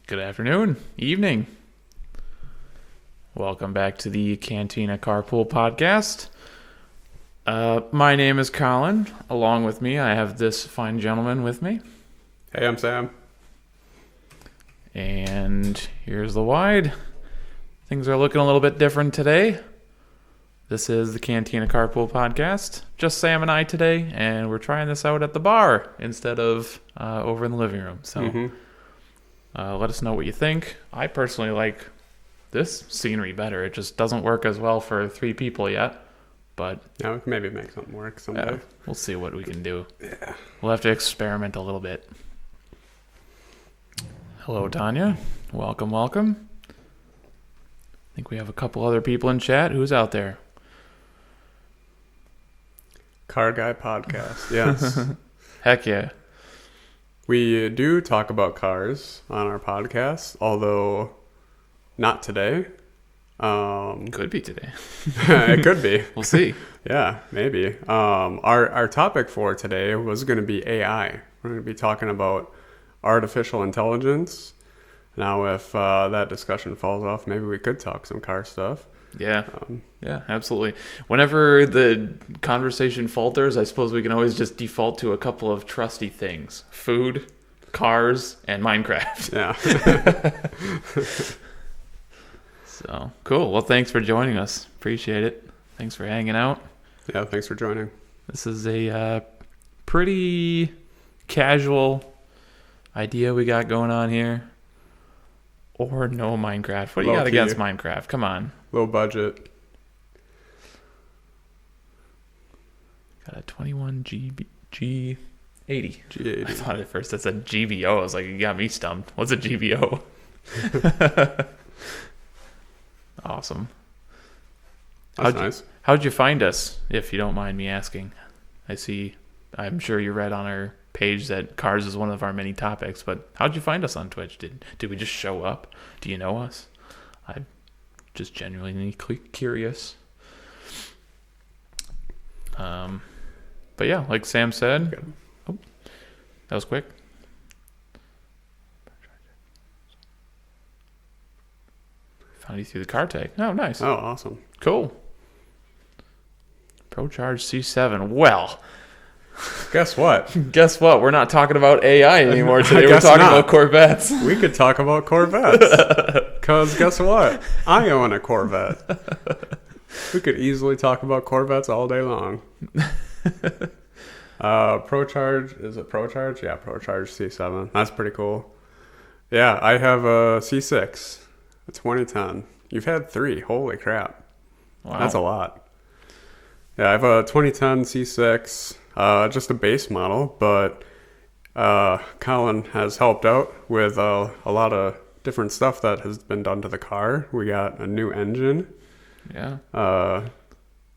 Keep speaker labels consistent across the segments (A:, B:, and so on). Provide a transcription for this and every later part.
A: Good afternoon, evening. Welcome back to the Cantina Carpool Podcast. My name is Collin. Along with me, I have this fine gentleman with me.
B: Hey, I'm Sam.
A: And here's the wide. Things are looking a little bit different today. This is the Cantina Carpool Podcast. Just Sam and I today, and we're trying this out at the bar instead of over in the living room. So let us know what you think. I personally like this scenery better. It just doesn't work as well for 3 people yet. But
B: yeah, we can maybe make something work someday.
A: we'll see what we can do.
B: Yeah.
A: We'll have to experiment a little bit. Hello, Tanya. Welcome. I think we have a couple other people in chat. Who's out there?
B: Car Guy Podcast. Yes.
A: Heck yeah.
B: We do talk about cars on our podcast, although not today.
A: Could be today.
B: It could be.
A: We'll see.
B: Yeah, maybe. Our topic for today was going to be AI. We're going to be talking about artificial intelligence. Now, if that discussion falls off, maybe we could talk some car stuff.
A: Yeah. Yeah, absolutely. Whenever the conversation falters, I suppose we can always just default to a couple of trusty things. Food, cars, and Minecraft.
B: Yeah.
A: So, cool. Well, thanks for joining us. Appreciate it. Thanks for hanging out.
B: Yeah, thanks for joining.
A: This is a pretty casual idea we got going on here. Or no Minecraft. What do you got against Minecraft? Come on.
B: Low budget.
A: Got a 21 G80.
B: G80.
A: I thought at first that said GBO. I was like, you got me stumped. What's a GBO? Awesome.
B: That's nice.
A: How'd you find us, if you don't mind me asking? I'm sure you read on our page that cars is one of our many topics, but how'd you find us on Twitch? Did we just show up? Do you know us? I'm just genuinely curious. But yeah, like Sam said, oh, that was quick. Found you through the car tag. Oh, nice.
B: Oh, awesome.
A: Cool. ProCharge C7. Well,
B: Guess what?
A: We're not talking about AI anymore today. We're
B: guess
A: talking
B: not.
A: about Corvettes.
B: We could talk about Corvettes. Because guess what? I own a Corvette. We could easily talk about Corvettes all day long. ProCharge. Is it ProCharge? Yeah, ProCharge C7. That's pretty cool. Yeah, I have a C6. A 2010. You've had 3. Holy crap.
A: Wow.
B: That's a lot. Yeah, I have a 2010 C6. Just a base model, but Collin has helped out with a lot of different stuff that has been done to the car. We got a new engine.
A: Yeah.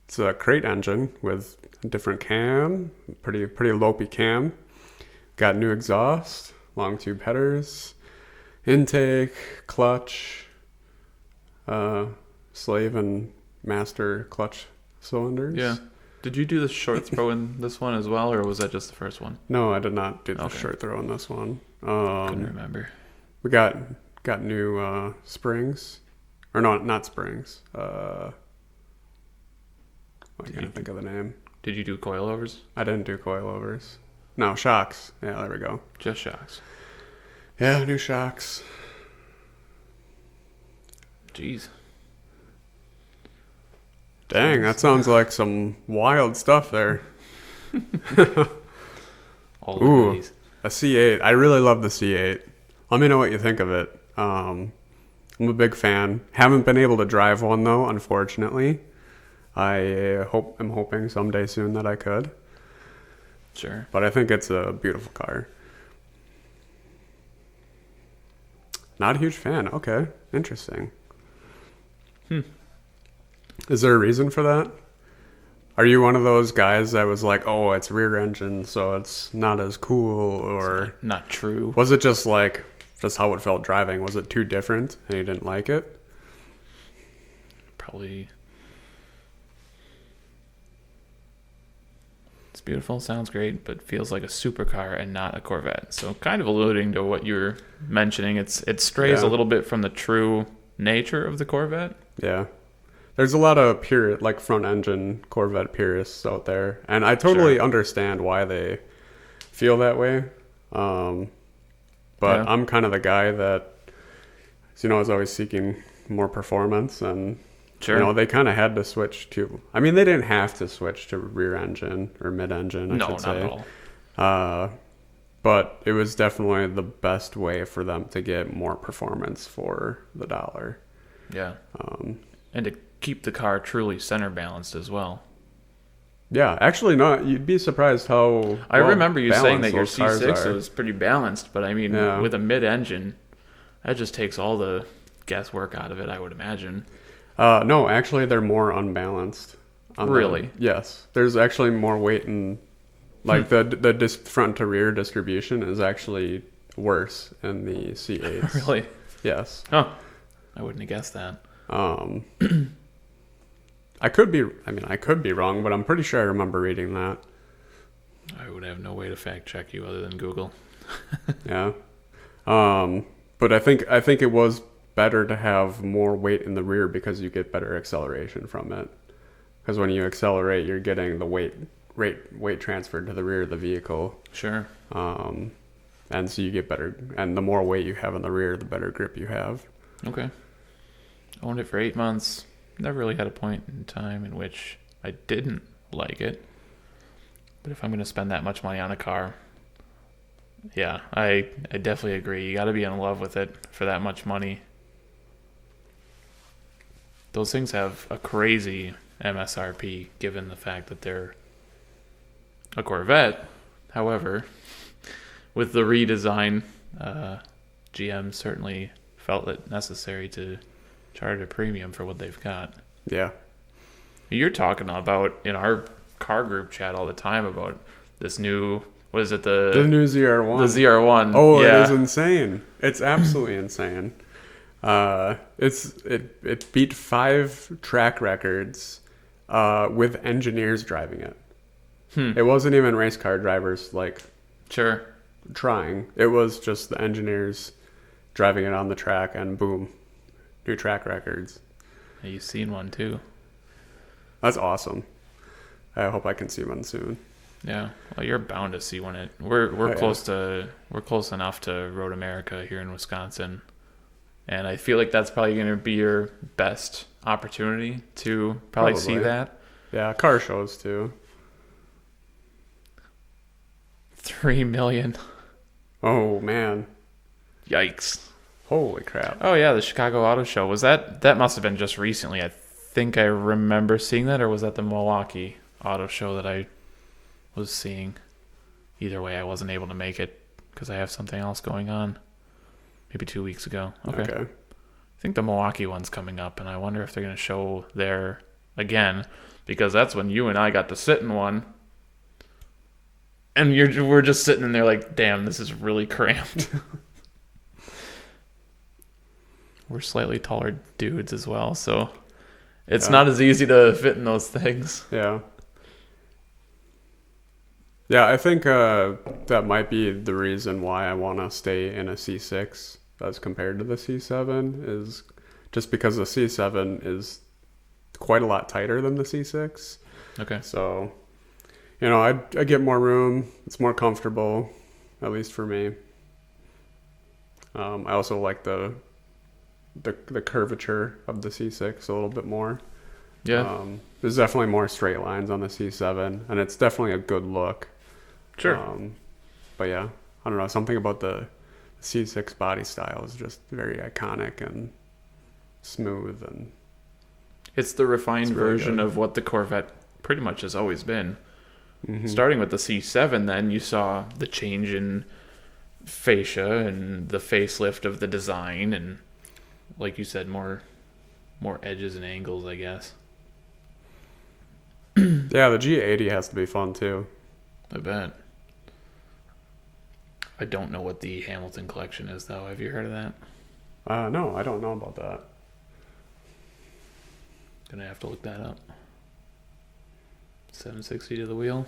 B: It's a crate engine with a different cam, pretty lopey cam. Got new exhaust, long tube headers, intake, clutch, slave and master clutch cylinders.
A: Yeah. Did you do the short throw in this one as well, or was that just the first one?
B: No, I did not do the
A: Okay.
B: short throw in this one.
A: Couldn't remember.
B: We got new springs, or no, not springs. I can't think of the name.
A: Did you do coilovers?
B: I didn't do coilovers. No, shocks. Yeah, there we go.
A: Just shocks.
B: Yeah, new shocks.
A: Jeez.
B: Dang, that sounds like some wild stuff there.
A: All the
B: Ooh,
A: goodies.
B: a C8. I really love the C8. Let me know what you think of it. I'm a big fan. Haven't been able to drive one though, unfortunately. I'm hoping someday soon that I could.
A: Sure.
B: But I think it's a beautiful car. Not a huge fan. Okay, interesting. Is there a reason for that? Are you one of those guys that was like, oh, it's rear engine, so it's not as cool, or
A: Not true.
B: was it just how it felt driving? Was it too different and you didn't like it?
A: Probably It's beautiful, sounds great, but feels like a supercar and not a Corvette. So kind of alluding to what you were mentioning, it strays a little bit from the true nature of the Corvette.
B: Yeah. There's a lot of front engine Corvette purists out there, and I totally understand why they feel that way. But I'm kind of the guy that, is always seeking more performance, and they kind of had to switch to. I mean, they didn't have to switch to rear engine or mid engine. I should say.
A: Not at all.
B: But it was definitely the best way for them to get more performance for the dollar.
A: Yeah. And to keep the car truly center balanced as well.
B: Yeah, actually, not. You'd be surprised how.
A: I remember you saying that your
B: those cars
A: C6
B: are.
A: was pretty balanced, but I mean, with a mid-engine, that just takes all the guesswork out of it, I would imagine.
B: No, actually, they're more unbalanced.
A: Really?
B: Yes. There's actually more weight in, the front to rear distribution is actually worse in the C8s.
A: Really?
B: Yes.
A: Oh, I wouldn't have guessed that.
B: I could be wrong, but I'm pretty sure I remember reading that.
A: I would have no way to fact check you other than Google.
B: Yeah. But I think it was better to have more weight in the rear because you get better acceleration from it. Because when you accelerate, you're getting the weight transferred to the rear of the vehicle.
A: Sure.
B: And so you get better, and the more weight you have in the rear, the better grip you have.
A: Okay. Owned it for 8 months. Never really had a point in time in which I didn't like it. But if I'm going to spend that much money on a car, yeah, I definitely agree. You got to be in love with it for that much money. Those things have a crazy MSRP given the fact that they're a Corvette. However, with the redesign, GM certainly felt it necessary to charge a premium for what they've got.
B: Yeah.
A: You're talking about in our car group chat all the time about this new, what is it, the
B: new ZR1.
A: The ZR1.
B: Oh,
A: yeah.
B: It is insane. It's absolutely insane. It beat 5 track records with engineers driving it. It wasn't even race car drivers
A: Sure.
B: trying. It was just the engineers driving it on the track, and boom, new track records.
A: You've seen one too.
B: That's awesome. I hope I can see one soon.
A: Yeah, well, you're bound to see one. We're close enough to Road America here in Wisconsin, and I feel like that's probably going to be your best opportunity to probably see that.
B: Yeah, car shows too.
A: 3 million.
B: Oh man.
A: Yikes.
B: Holy crap.
A: Oh yeah, the Chicago Auto Show. Was that must have been just recently. I think I remember seeing that, or was that the Milwaukee Auto Show that I was seeing? Either way, I wasn't able to make it because I have something else going on. Maybe 2 weeks ago. Okay. I think the Milwaukee one's coming up, and I wonder if they're going to show there again, because that's when you and I got to sit in one. And we're just sitting in there like, damn, this is really cramped. We're slightly taller dudes as well, so it's not as easy to fit in those things.
B: Yeah. Yeah, I think that might be the reason why I want to stay in a C6 as compared to the C7, is just because the C7 is quite a lot tighter than the C6.
A: Okay.
B: So, I get more room. It's more comfortable, at least for me. I also like the curvature of the C6 a little bit more.
A: Yeah.
B: There's definitely more straight lines on the C7, and it's definitely a good look.
A: Sure.
B: But yeah, I don't know. Something about the C6 body style is just very iconic and smooth, and
A: it's the refined
B: really
A: version
B: good.
A: of what the Corvette pretty much has always been.
B: Mm-hmm.
A: Starting with the C7, then you saw the change in fascia and the facelift of the design, and like you said, more edges and angles, I guess.
B: Yeah, the G80 has to be fun too.
A: I bet. I don't know what the Hamilton collection is, though. Have you heard of that?
B: No, I don't know about that.
A: Gonna have to look that up. 760 to the wheel.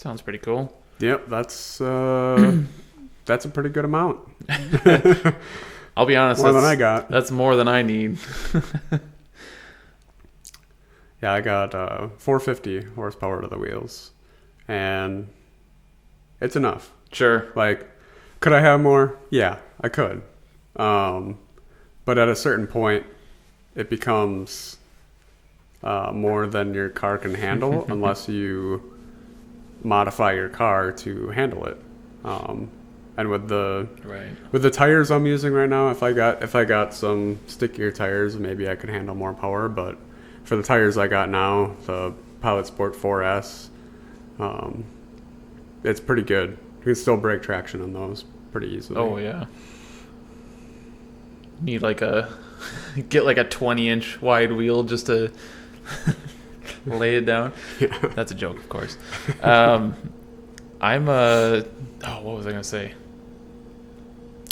A: Sounds pretty cool.
B: Yep, that's a pretty good amount.
A: I'll be honest.
B: More than I got.
A: That's more than I need.
B: Yeah, I got 450 horsepower to the wheels, and it's enough.
A: Sure.
B: Like, could I have more? Yeah, I could. But at a certain point, it becomes more than your car can handle unless you modify your car to handle it. And with the tires I'm using right now, if I got some stickier tires, maybe I could handle more power. But for the tires I got now, the Pilot Sport 4S, it's pretty good. You can still break traction on those pretty easily.
A: Oh yeah. Need get like a 20-inch wide wheel just to lay it down.
B: Yeah.
A: That's a joke, of course. What was I gonna say?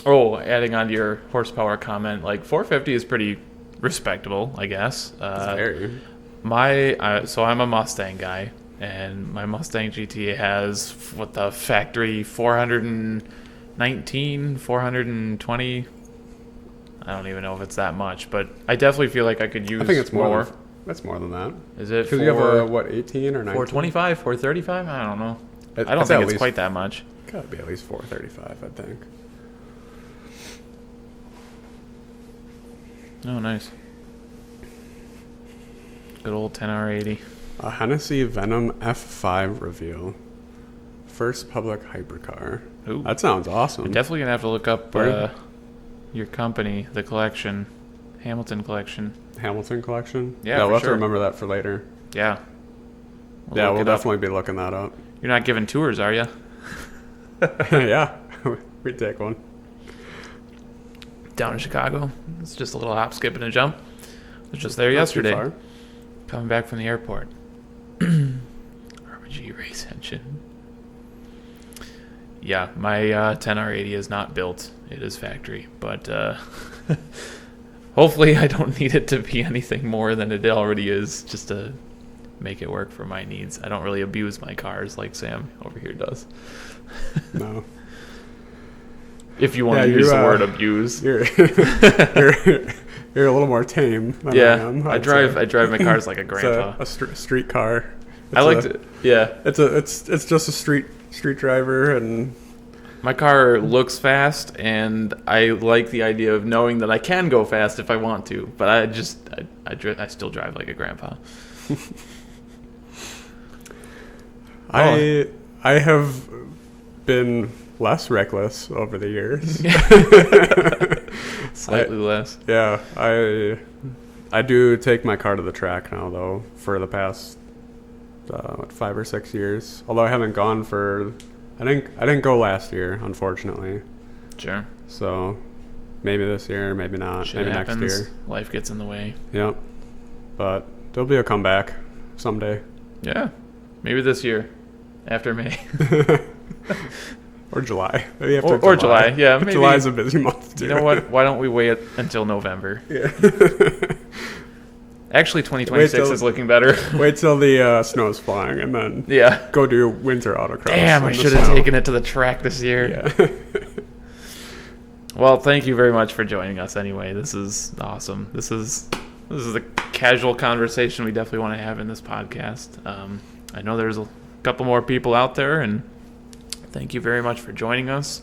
A: Oh, adding on to your horsepower comment, like 450 is pretty respectable, I guess.
B: It's very.
A: So I'm a Mustang guy, and my Mustang GT has the factory 419, 420. I don't even know if it's that much, but I definitely feel like I could use.
B: I think it's
A: more.
B: That's more than that.
A: Is it?
B: Because you have 18 or 19?
A: 425, 435? I don't know. I don't
B: It's
A: think
B: at
A: it's
B: least-
A: quite that much.
B: Gotta be at least 435, I think.
A: Oh, nice. Good old 10R80.
B: A Hennessy Venom F5 review. First public hypercar.
A: Ooh.
B: That sounds awesome.
A: We're definitely gonna have to look up
B: Where?
A: your company, the collection, Hamilton collection.
B: Hamilton collection?
A: Yeah,
B: we'll
A: for
B: have
A: sure.
B: to remember that for later.
A: Yeah.
B: We'll
A: look it up.
B: definitely be looking that up.
A: You're not giving tours, are you?
B: Yeah, we'd take one.
A: Down in Chicago. It's just a little hop, skip, and a jump. I was just there
B: Not too
A: yesterday.
B: far.
A: Coming back from the airport. RBG race engine. Yeah, my 10R80 is not built. It is factory. But hopefully I don't need it to be anything more than it already is, just to make it work for my needs. I don't really abuse my cars like Sam over here does.
B: No.
A: If you want to use the word abuse.
B: You're a little more tame than I
A: Yeah,
B: am.
A: I
B: I'd
A: drive
B: say.
A: cars like a
B: It's
A: grandpa.
B: a street car.
A: I like to, yeah.
B: It's just a street driver, and
A: My car looks fast, and I like the idea of knowing that I can go fast if I want to. But I still drive like a grandpa.
B: I have been less reckless over the years.
A: Slightly less.
B: Yeah, I do take my car to the track now, though, for the past 5 or 6 years. Although I haven't gone for, I didn't go last year, unfortunately.
A: Sure.
B: So maybe this year, maybe not.
A: Shit
B: maybe
A: happens.
B: next year.
A: Life gets in the way.
B: Yep. But there'll be a comeback someday.
A: Yeah. Maybe this year. After May.
B: Or July. Maybe after
A: Or July. Yeah, maybe.
B: July's a busy month, too.
A: You know what? Why don't we wait until November?
B: Yeah.
A: Actually, 2026
B: Wait till-
A: is looking better.
B: Wait till the snow's flying and then
A: Yeah.
B: go do winter autocross.
A: Damn, I
B: in the
A: should have
B: snow.
A: taken it to the track this year.
B: Yeah.
A: Well, thank you very much for joining us anyway. This is awesome. This is a casual conversation we definitely want to have in this podcast. I know there's a couple more people out there, and thank you very much for joining us.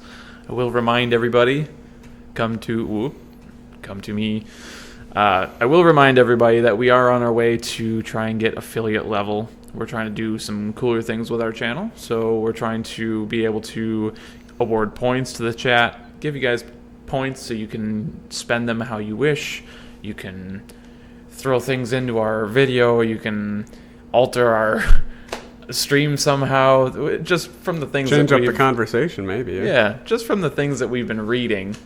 A: I will remind everybody, come to me. I will remind everybody that we are on our way to try and get affiliate level. We're trying to do some cooler things with our channel. So we're trying to be able to award points to the chat, give you guys points so you can spend them how you wish. You can throw things into our video. You can alter our stream somehow, just from the things
B: Change
A: that
B: up the
A: we've-
B: conversation, maybe.
A: yeah, just from the things that we've been reading.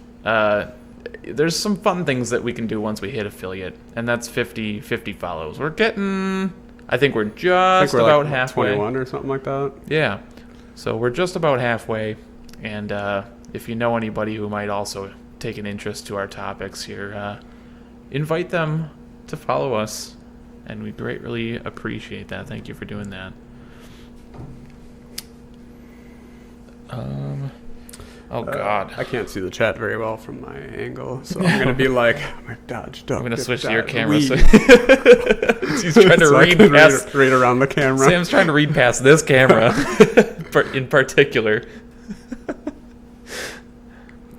A: There's some fun things that we can do once we hit affiliate, and that's 50 follows. We're getting, I think we're just
B: we're
A: about
B: like
A: halfway.
B: 21 or something like that.
A: Yeah, so we're just about halfway, and if you know anybody who might also take an interest to our topics here, invite them to follow us, and we greatly appreciate that. Thank you for doing that. Oh God.
B: I can't see the chat very well from my angle, so I'm gonna be like, dodge, duck.
A: I'm gonna switch to
B: dodge,
A: your camera.
B: weave.
A: So he's trying to
B: So I
A: read
B: can
A: past.
B: read around the camera.
A: Sam's trying to read past this camera, in particular.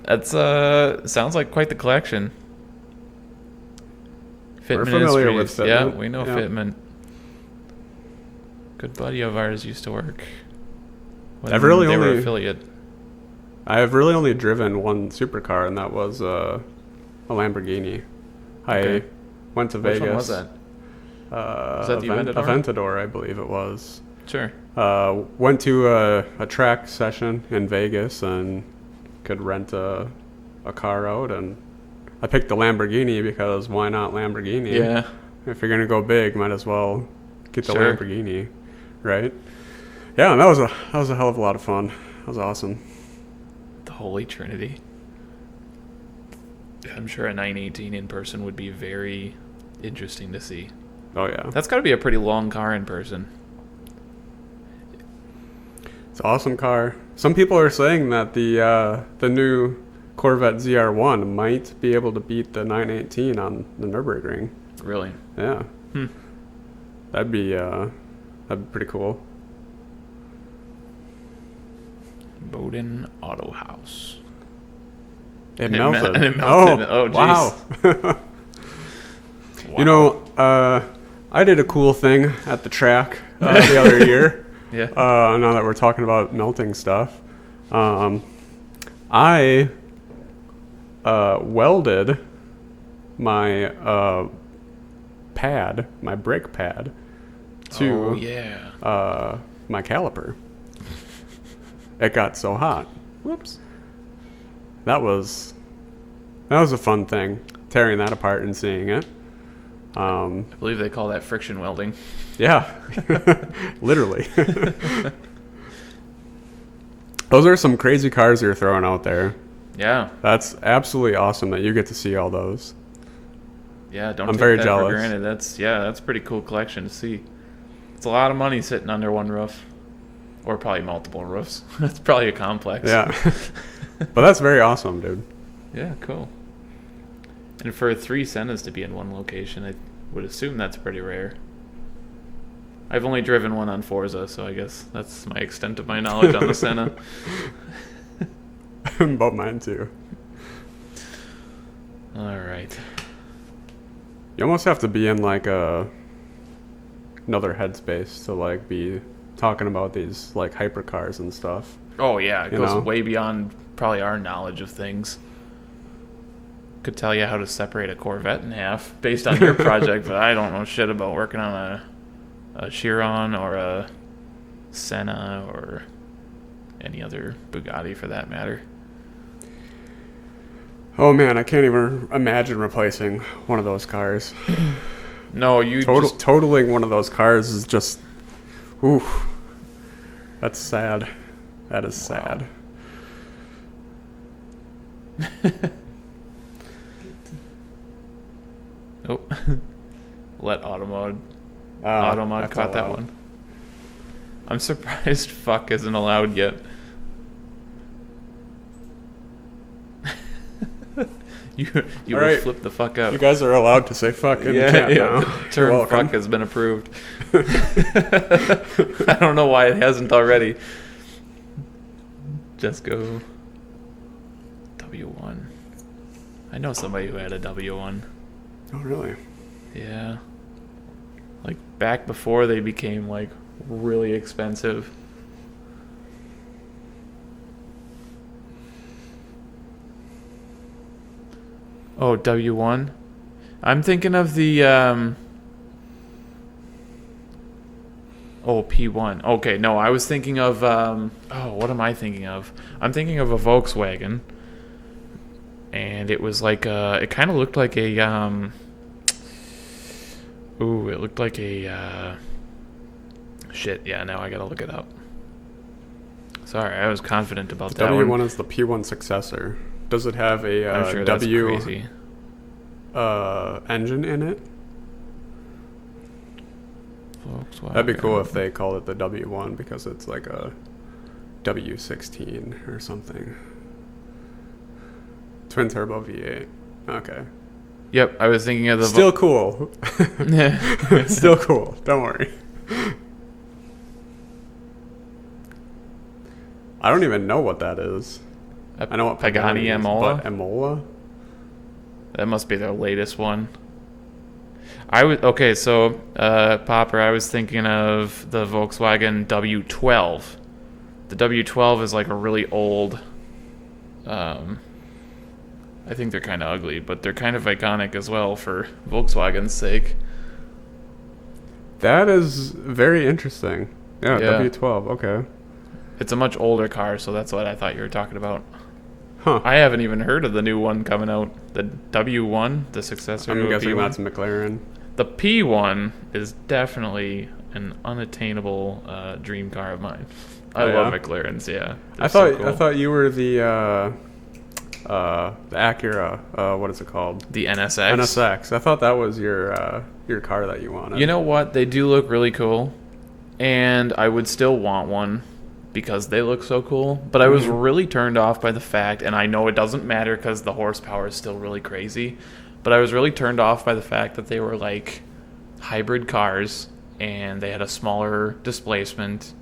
A: That's sounds like quite the collection.
B: We're
A: Fitment
B: familiar with
A: Industries. Yeah,
B: Fitment.
A: we know
B: Yeah.
A: Fitment. Good buddy of ours used to work. When
B: I've really
A: they were
B: only-
A: affiliate.
B: I have really only driven one supercar, and that was a Lamborghini. I
A: Okay.
B: went to
A: Which
B: Vegas.
A: one was that? Was that the Aventador?
B: Aventador, I believe it was.
A: Sure.
B: Went to a track session in Vegas and could rent a car out, and I picked the Lamborghini because why not Lamborghini?
A: Yeah.
B: If you're gonna go big, might as well get the
A: Sure.
B: Lamborghini, right? Yeah, and that was a hell of a lot of fun. That was awesome.
A: The Holy Trinity. I'm sure a 918 in person would be very interesting to see.
B: Oh yeah,
A: That's got to be a pretty long car in person.
B: it's an awesome car. Some people are saying that the new Corvette ZR1 might be able to beat the 918 on the Nürburgring.
A: Really?
B: Yeah,
A: Hmm.
B: that'd be pretty cool.
A: Bowden Auto House.
B: It
A: And it
B: melted.
A: and it melted. Oh,
B: wow.
A: Wow.
B: You know, I did a cool thing at the track the other year.
A: Yeah.
B: Now that we're talking about melting stuff, I welded my pad, my brake pad, to
A: Oh, yeah.
B: my caliper. It got so hot.
A: Whoops.
B: That was a fun thing, tearing that apart and seeing it.
A: I believe they call that friction welding.
B: Yeah, literally. Those are some crazy cars you're throwing out there.
A: Yeah.
B: That's absolutely awesome that you get to see all those.
A: Yeah, don't
B: I'm
A: take
B: very
A: that
B: jealous.
A: for granted. That's a pretty cool collection to see. It's a lot of money sitting under one roof. Or probably multiple roofs. That's probably a complex.
B: Yeah. But that's very awesome, dude.
A: Yeah, cool. And for 3 Sennas to be in one location, I would assume that's pretty rare. I've only driven one on Forza, so I guess that's my extent of my knowledge on the Senna.
B: But mine too.
A: All right.
B: You almost have to be in like another headspace to like be talking about these like hypercars and stuff.
A: Oh, yeah, it
B: You
A: goes
B: know?
A: way beyond probably our knowledge of things. Could tell you how to separate a Corvette in half based on your project, but I don't know shit about working on a Chiron or a Senna or any other Bugatti for that matter.
B: Oh man, I can't even imagine replacing one of those cars.
A: No, you just...
B: Totaling one of those cars is just, ooh, that's sad. That is sad.
A: Oh. Let Automod
B: That's
A: caught that
B: allowed.
A: one. I'm surprised fuck isn't allowed yet. you
B: All
A: will
B: right.
A: flip the fuck out.
B: You guys are allowed to say fuck in the chat now.
A: The
B: You're
A: term
B: welcome.
A: fuck has been approved. I don't know why it hasn't already. Just go W1. I know somebody who had a W1.
B: Oh really?
A: Yeah. Like back before they became like really expensive. Oh, W1. I'm thinking of the P1. Okay, no, I was thinking of what am I thinking of? I'm thinking of a Volkswagen. And it was like it kind of looked like a it looked like a shit, yeah, now I got to look it up. Sorry, I was confident about that
B: W1
A: one.
B: is the P1 successher. Does it have a
A: I'm sure that's
B: W
A: crazy.
B: Engine in it?
A: Volkswagen.
B: That'd be cool if they called it the W1 because it's like a W16 or something. Twin turbo V8. Okay.
A: Yep, I was thinking of the
B: Still cool. Still cool. Don't worry. I don't even know what that is. I know what
A: Pagani
B: is,
A: Emola.
B: but Emola?
A: That must be their latest one. So Popper, I was thinking of the Volkswagen W12. The W12 is like a really old. I think they're kind of ugly, but they're kind of iconic as well for Volkswagen's sake.
B: That is very interesting. Yeah,
A: Yeah.
B: W12. Okay.
A: It's a much older car, so that's what I thought you were talking about.
B: Huh.
A: I haven't even heard of the new one coming out. The W1, the successor to
B: I'm
A: a
B: guessing
A: P1.
B: that's McLaren.
A: The P1 is definitely an unattainable dream car of mine. I love McLarens. Yeah,
B: I thought you were the Acura. What is it called?
A: the NSX.
B: NSX. I thought that was your car that you wanted.
A: You know what? They do look really cool, and I would still want one because they look so cool. But I was really turned off by the fact, and I know it doesn't matter because the horsepower is still really crazy, but I was really turned off by the fact that they were like hybrid cars and they had a smaller displacement,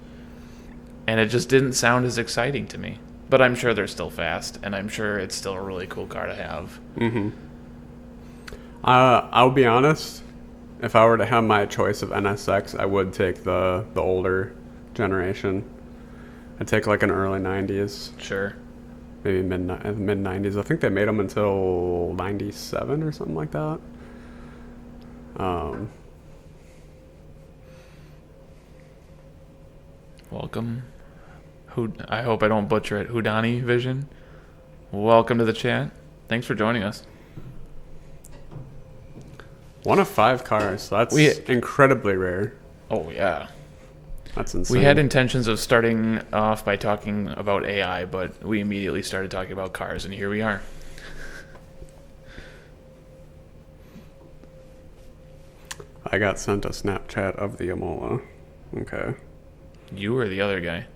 A: and it just didn't sound as exciting to me. But I'm sure they're still fast, and I'm sure it's still a really cool car to have.
B: Mm-hmm. I'll be honest. If I were to have my choice of NSX, I would take the older generation. I'd take like an early 90s.
A: Sure.
B: Maybe mid 90s. I think they made them until 97 or something like that.
A: Welcome. I hope I don't butcher it. Houdani Vision. Welcome to the chat. Thanks for joining us.
B: 1 of 5 cars. That's incredibly rare.
A: Oh, yeah.
B: That's insane.
A: We had intentions of starting off by talking about AI, but we immediately started talking about cars, and here we are.
B: I got sent a Snapchat of the Emola. Okay.
A: You or the other guy?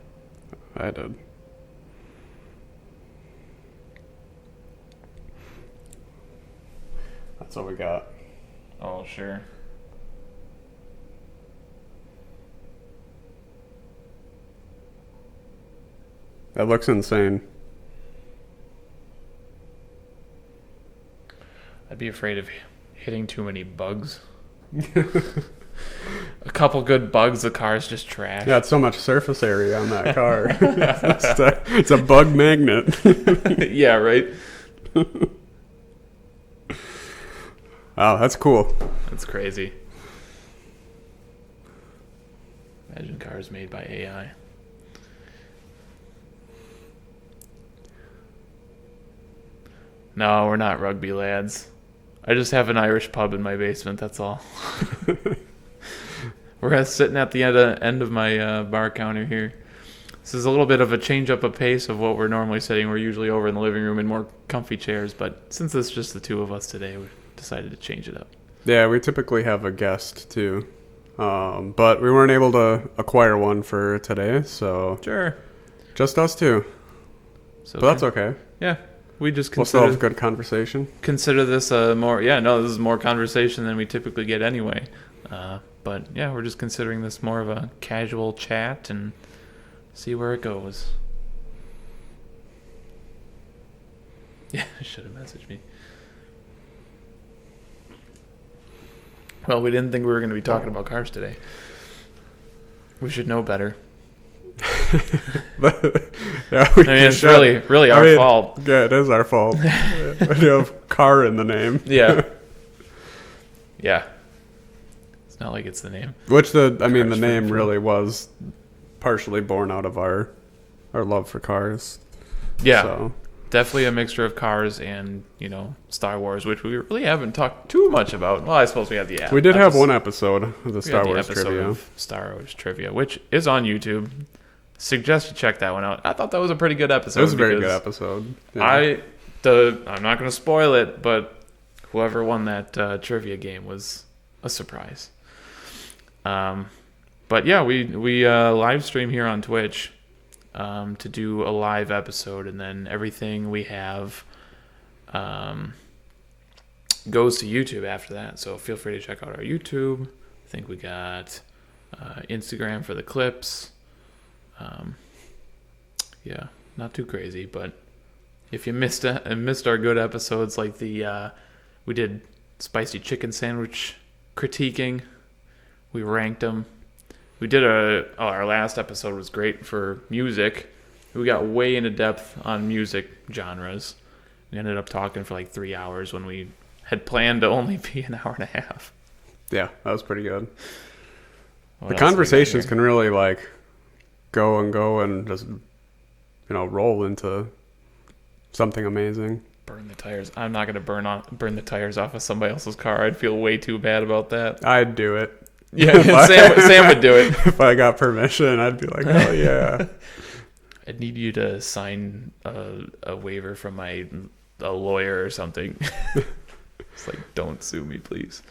B: I did. That's what we got.
A: Oh, sure.
B: That looks insane.
A: I'd be afraid of hitting too many bugs. A couple good bugs, the car's just trash.
B: Yeah, it's so much surface area on that car. It's a bug magnet.
A: Yeah, right?
B: Wow, that's cool.
A: That's crazy. Imagine cars made by AI. No, we're not rugby lads. I just have an Irish pub in my basement, that's all. We're sitting at the end of my bar counter here. This is a little bit of a change up of pace of what we're normally sitting. We're usually over in the living room in more comfy chairs, but since it's just the two of us today, we decided to change it up. Yeah,
B: we typically have a guest too, but we weren't able to acquire one for today, so
A: sure,
B: just us two.
A: So
B: but that's okay.
A: Yeah, we just
B: we'll still have good conversation.
A: Consider this this is more conversation than we typically get anyway. But yeah, we're just considering this more of a casual chat and see where it goes. Yeah, should have messaged me. Well, we didn't think we were going to be talking about cars today. We should know better.
B: Yeah,
A: it's really our fault.
B: Yeah, it is our fault. We have car in the name.
A: Yeah. Yeah. It's not like it's the name.
B: Which the name really was partially born out of our love for cars.
A: Yeah.
B: So.
A: Definitely a mixture of cars and, Star Wars, which we really haven't talked too much about. Well, I suppose we had
B: We did have one episode of the Star Wars trivia.
A: Star Wars trivia, which is on YouTube. Suggest you check that one out. I thought that was a pretty good episode.
B: It was a very good episode. Yeah.
A: I'm not going to spoil it, but whoever won that trivia game was a surprise. But yeah, we live stream here on Twitch. to do a live episode, and then everything we have goes to YouTube after that. So feel free to check out our YouTube. I think we got Instagram for the clips. Yeah, not too crazy, but if you missed our good episodes, like we did spicy chicken sandwich critiquing, we ranked them. We did our last episode was great for music. We got way into depth on music genres. We ended up talking for like 3 hours when we had planned to only be an hour and a half.
B: Yeah, that was pretty good.
A: What
B: The
A: else we got
B: conversations
A: here?
B: can really like go and just roll into something amazing.
A: Burn the tires. I'm not gonna burn the tires off of somebody else's car. I'd feel way too bad about that.
B: I'd do it.
A: Yeah, Sam would do it.
B: If I got permission, I'd be like, oh yeah.
A: I'd need you to sign a waiver from a lawyer or something. It's like, don't sue me, please.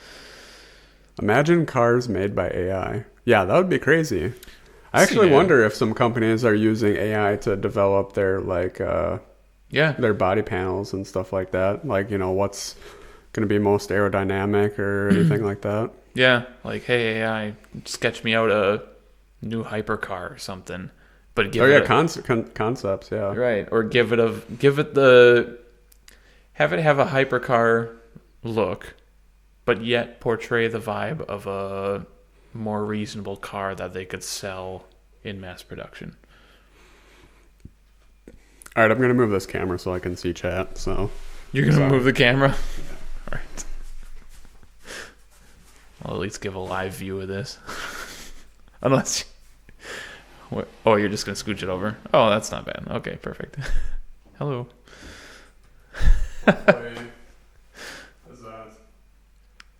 B: Imagine cars made by AI. Yeah, that would be crazy. I actually
A: Yeah.
B: wonder if some companies are using AI to develop their
A: Yeah.
B: their body panels and stuff like that. Like, what's going to be most aerodynamic or anything like that.
A: Yeah. Like, hey, AI, sketch me out a new hypercar or something. But give it
B: Concepts, yeah.
A: right, or have it have a hypercar look, but yet portray the vibe of a more reasonable car that they could sell in mass production.
B: All right, I'm going to move this camera so I can see chat. So
A: You're gonna
B: Sorry.
A: move the camera? All right. I'll at least give a live view of this. Unless oh, you're just gonna scooch it over? Oh, that's not bad. Okay, perfect. Hello.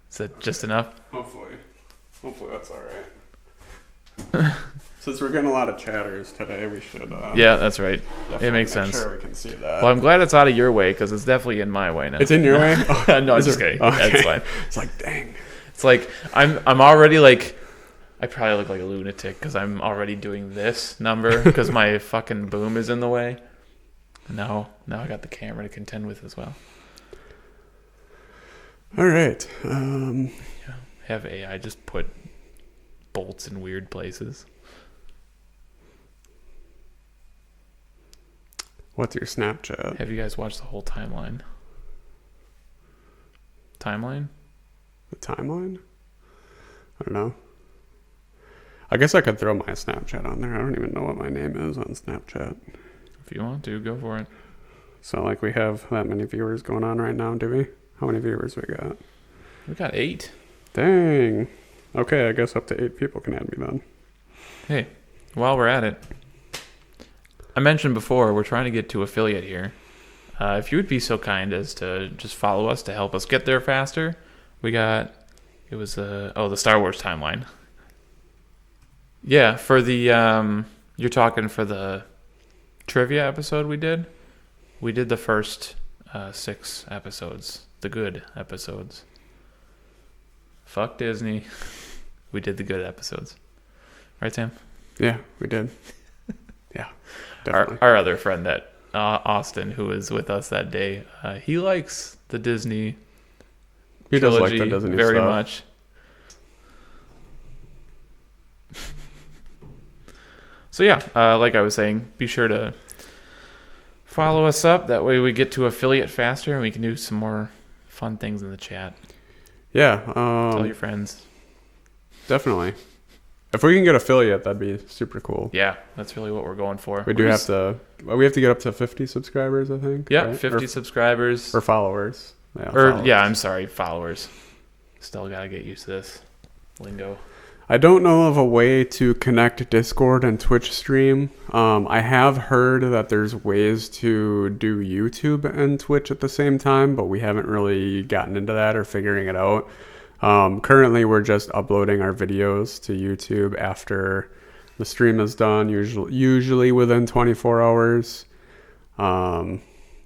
A: Is that just enough?
B: Hopefully that's all right. Since we're getting a lot of chatters today, we should.
A: Yeah, that's right.
B: definitely
A: It makes
B: make
A: sense.
B: Sure, we can see that.
A: Well, I'm glad it's out of your way because it's definitely in my way now.
B: It's in your way. Oh,
A: No, I'm
B: is
A: just
B: it-
A: kidding.
B: okay.
A: That's fine.
B: It's like, dang.
A: It's like I'm already like, I probably look like a lunatic because I'm already doing this number because my fucking boom is in the way. Now I got the camera to contend with as well.
B: All right.
A: Have AI just put bolts in weird places.
B: What's your Snapchat?
A: Have you guys watched the whole timeline? Timeline?
B: The timeline? I don't know. I guess I could throw my Snapchat on there. I don't even know what my name is on Snapchat.
A: If you want to, go for it.
B: So, like, we have that many viewers going on right now, do we? How many viewers we got?
A: We got 8.
B: Dang. Okay, I guess up to 8 people can add me then.
A: Hey, while we're at it, I mentioned before we're trying to get to affiliate here. If you would be so kind as to just follow us to help us get there faster, it was the Star Wars timeline. Yeah, for the you're talking for the trivia episode we did. We did the first 6 episodes, the good episodes. Fuck Disney. We did the good episodes. Right, Sam?
B: Yeah, we did. Yeah, definitely.
A: Our other friend, that Austin, who was with us that day, he likes the Disney
B: He does like
A: trilogy
B: the Disney
A: very
B: stuff.
A: much. So yeah, like I was saying, be sure to follow us up. That way we get to affiliate faster and we can do some more fun things in the chat.
B: Yeah,
A: Tell your friends.
B: definitely. If we can get affiliate, that'd be super cool.
A: Yeah, that's really what we're going for.
B: We have to get up to 50 subscribers, I think.
A: Yeah,
B: right?
A: 50 subscribers.
B: Or followers. Yeah, followers.
A: I'm sorry, followers. Still gotta get used to this lingo.
B: I don't know of a way to connect Discord and Twitch stream. I have heard that there's ways to do YouTube and Twitch at the same time, but we haven't really gotten into that or figuring it out. Currently, we're just uploading our videos to YouTube after the stream is done, usually within 24 hours. And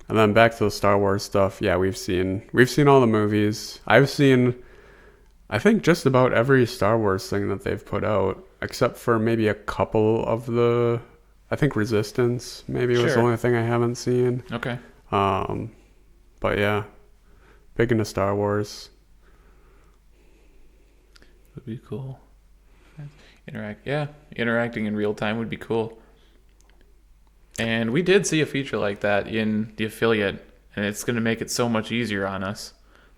B: then back to the Star Wars stuff. Yeah, we've seen all the movies. I've seen, I think, just about every Star Wars thing that they've put out, except for maybe a couple of the I think Resistance maybe was the
A: Sure.
B: only thing I haven't seen.
A: Okay.
B: But yeah, big into Star Wars.
A: Would be cool. Interacting in real time would be cool. And we did see a feature like that in the affiliate, and it's going to make it so much easier on us.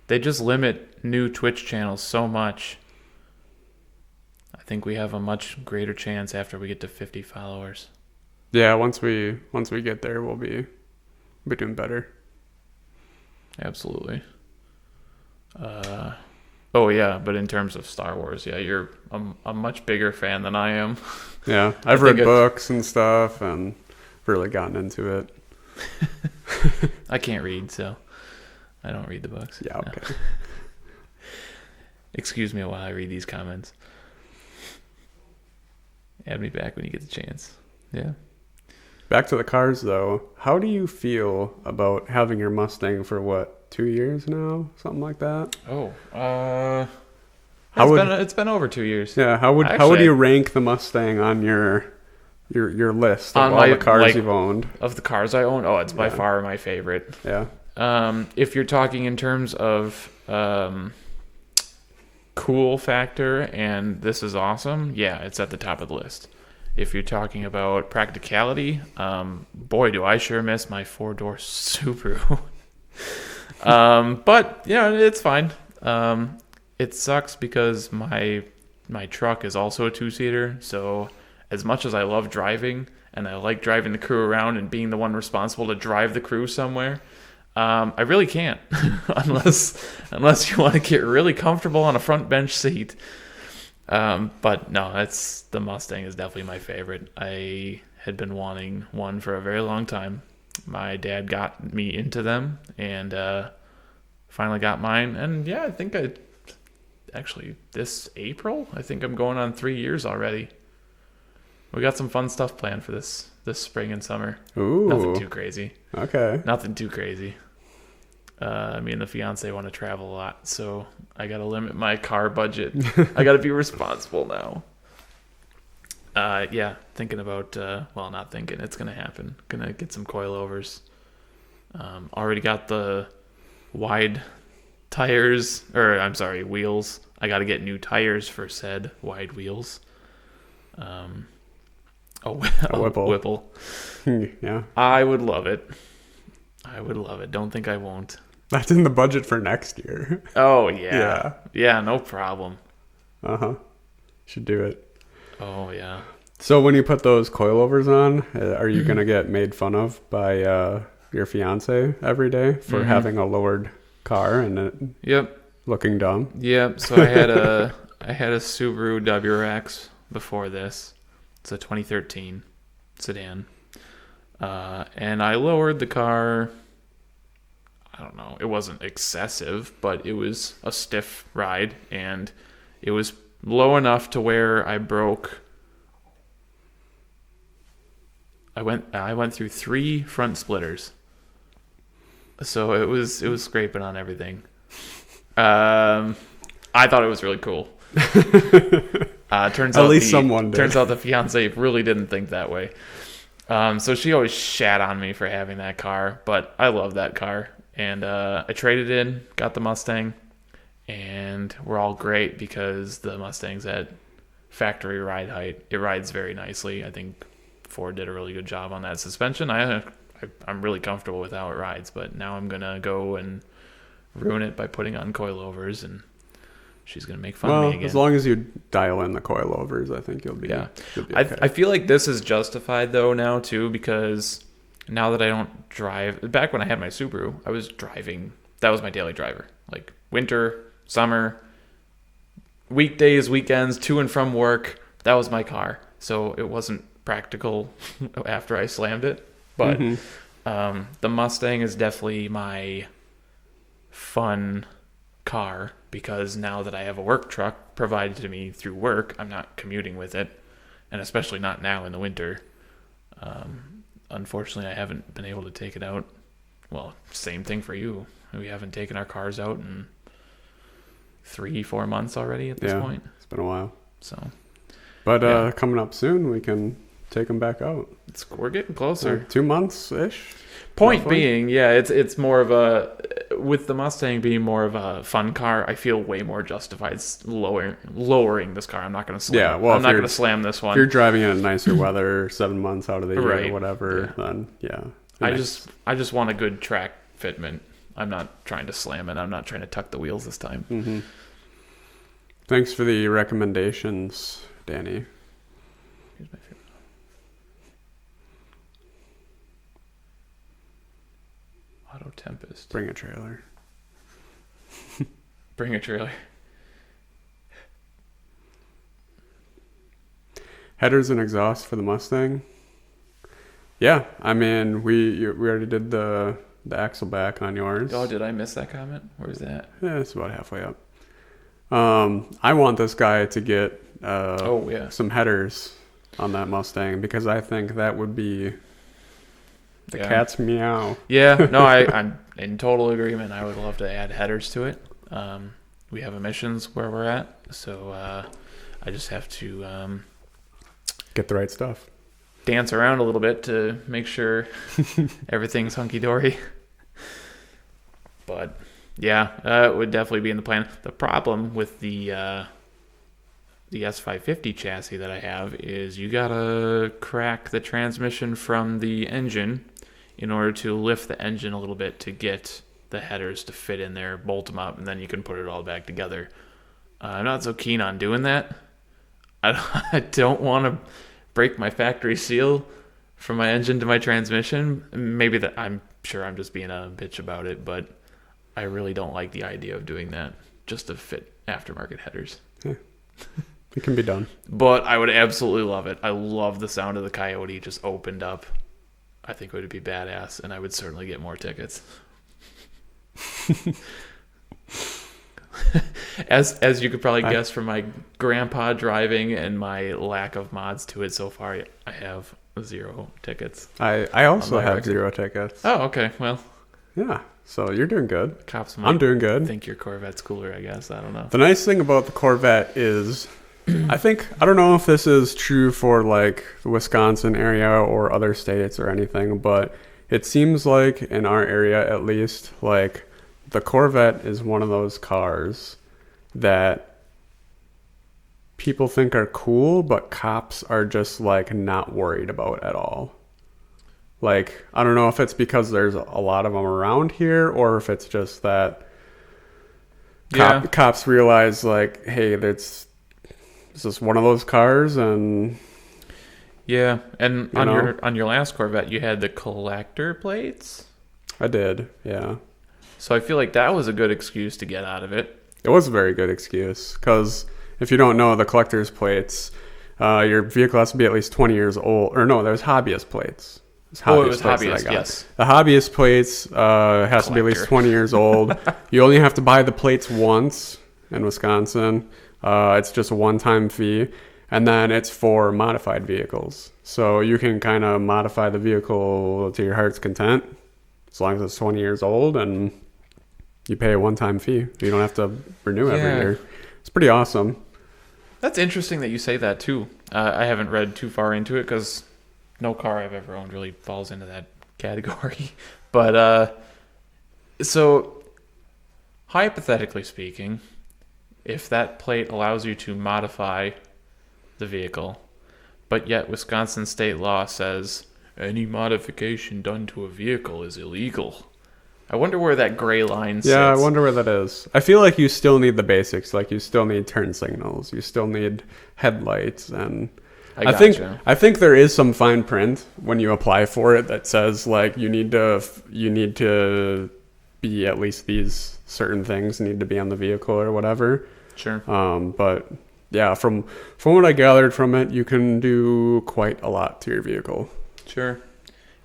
A: They just limit new Twitch channels so much. I think we have a much greater chance after we get to 50 followers.
B: Yeah, once we get there, we'll be doing better.
A: Absolutely. Oh yeah, but in terms of Star Wars, yeah, you're a much bigger fan than I am.
B: Yeah, I've read books and stuff and really gotten into it.
A: I can't read, so I don't read the books.
B: Yeah, okay.
A: No. Excuse me while I read these comments. Add me back when you get the chance. Yeah.
B: Back to the cars, though. How do you feel about having your Mustang for, 2 years now? Something like that?
A: Oh,
B: How
A: it's been over 2 years.
B: Yeah, how would you rank the Mustang on your list of all the cars you've owned?
A: Of the cars I own? Oh, it's by far my favorite.
B: Yeah.
A: If you're talking in terms of cool factor and this is awesome, yeah, it's at the top of the list. If you're talking about practicality, boy, do I sure miss my 4-door Subaru. But yeah, it's fine. It sucks because my truck is also a 2-seater, so as much as I love driving and I like driving the crew around and being the one responsible to drive the crew somewhere, I really can't unless you want to get really comfortable on a front bench seat. But no, the Mustang is definitely my favorite. I had been wanting one for a very long time. My dad got me into them and finally got mine. And yeah, I think this April, I think I'm going on 3 years already. We got some fun stuff planned for this spring and summer.
B: Ooh.
A: Nothing too crazy.
B: Okay.
A: Nothing too crazy. Me and the fiance want to travel a lot, so I got to limit my car budget. I got to be responsible now. Yeah, thinking about, not thinking, it's going to happen. Going to get some coilovers. Already got the wide tires, wheels. I got to get new tires for said wide wheels. A Whipple.
B: Yeah.
A: I would love it. Don't think I won't.
B: That's in the budget for next year.
A: Oh, yeah. Yeah, no problem.
B: Uh-huh. Should do it.
A: Oh, yeah.
B: So when you put those coilovers on, are you going to get made fun of by your fiance every day for having a lowered car and it looking dumb?
A: Yep. So I had a Subaru WRX before this. It's a 2013 sedan. And I lowered the car. I don't know. It wasn't excessive, but it was a stiff ride, and it was low enough to where I broke. I went through 3 front splitters, so it was scraping on everything. I thought it was really cool. Turns out someone did. Turns out the fiance really didn't think that way. So she always shat on me for having that car, but I love that car. And I traded in, got the Mustang, and we're all great because the Mustang's at factory ride height. It rides very nicely. I think Ford did a really good job on that suspension. I'm really comfortable with how it rides, but now I'm going to go and ruin it by putting on coilovers, and she's going to make fun of me again.
B: As long as you dial in the coilovers, I think you'll be okay.
A: I feel like this is justified, though, now, too, because now that I don't drive... Back when I had my Subaru, I was driving. That was my daily driver. Like, winter, summer, weekdays, weekends, to and from work. That was my car. So it wasn't practical after I slammed it. But the Mustang is definitely my fun car, because now that I have a work truck provided to me through work, I'm not commuting with it, and especially not now in the winter. Unfortunately, I haven't been able to take it out. Well, same thing for you. We haven't taken our cars out in 3-4 months already at this point.
B: It's been a while.
A: So,
B: but coming up soon, we can take them back out.
A: We're getting closer.
B: 2 months ish.
A: Point
B: roughly.
A: being, yeah, it's more of a, with the Mustang being more of a fun car, I feel way more justified lowering this car. I'm not going to slam.
B: Yeah, well,
A: I'm not going to slam this
B: If
A: one.
B: you're driving in nicer weather 7 months out of the year
A: Right.
B: or whatever,
A: Yeah.
B: then yeah.
A: I just want a good track fitment. I'm not trying to slam it. I'm not trying to tuck the wheels this time.
B: Mm-hmm. Thanks for the recommendations, Danny.
A: Here's my favorite. Auto Tempest.
B: Bring a trailer.
A: Bring a trailer.
B: Headers and exhaust for the Mustang. Yeah, I mean we already did the axle back on yours.
A: Oh, did I miss that comment? Where's that?
B: Yeah, it's about halfway up. I want this guy to get some headers on that Mustang because I think that would be the cat's meow.
A: Yeah, no, I'm in total agreement. I would love to add headers to it. We have emissions where we're at, so I just have to
B: Get the right stuff.
A: dance around a little bit to make sure everything's hunky-dory. But yeah, it would definitely be in the plan. The problem with the S550 chassis that I have is you gotta crack the transmission from the engine in order to lift the engine a little bit to get the headers to fit in there, bolt them up, and then you can put it all back together. I'm not so keen on doing that. I don't want to break my factory seal from my engine to my transmission. Maybe I'm sure I'm just being a bitch about it, but I really don't like the idea of doing that just to fit aftermarket headers.
B: Yeah. It can be done.
A: But I would absolutely love it. I love the sound of the Coyote just opened up. I think it would be badass, and I would certainly get more tickets. As you could probably guess from my grandpa driving and my lack of mods to it so far, I have 0 tickets.
B: I also
A: On my
B: have
A: record.
B: 0 tickets.
A: Oh, okay. Well,
B: Yeah, so you're doing good.
A: cops
B: I'm
A: might
B: doing good.
A: think your Corvette's cooler, I guess. I don't know.
B: The nice thing about the Corvette is, I don't know if this is true for like the Wisconsin area or other states or anything, but it seems like in our area at least, like the Corvette is one of those cars that people think are cool, but cops are just like not worried about at all. Like, I don't know if it's because there's a lot of them around here or if it's just that cops realize like, hey, this is one of those cars, and
A: Yeah, and on your last Corvette, you had the collector plates.
B: I did, yeah.
A: So I feel like that was a good excuse to get out of it.
B: It was a very good excuse because if you don't know the collector's plates, your vehicle has to be at least 20 years old. Or no, there's hobbyist plates.
A: It was
B: plates that I
A: hobbyist,
B: got.
A: yes.
B: The hobbyist plates has to be at least 20 years old. You only have to buy the plates once in Wisconsin. It's just a one-time fee. And then it's for modified vehicles. So you can kind of modify the vehicle to your heart's content as long as it's 20 years old, and you pay a one-time fee. You don't have to renew every year. It's pretty awesome.
A: That's interesting that you say that too. I haven't read too far into it because no car I've ever owned really falls into that category. But so hypothetically speaking, if that plate allows you to modify the vehicle, but yet Wisconsin state law says any modification done to a vehicle is illegal. I wonder where that gray line sits.
B: Yeah, I wonder where that is. I feel like you still need the basics. Like you still need turn signals. You still need headlights, and I think there is some fine print when you apply for it that says like you need to be at least these certain things need to be on the vehicle or whatever.
A: Sure.
B: But yeah, from what I gathered from it, you can do quite a lot to your vehicle.
A: Sure.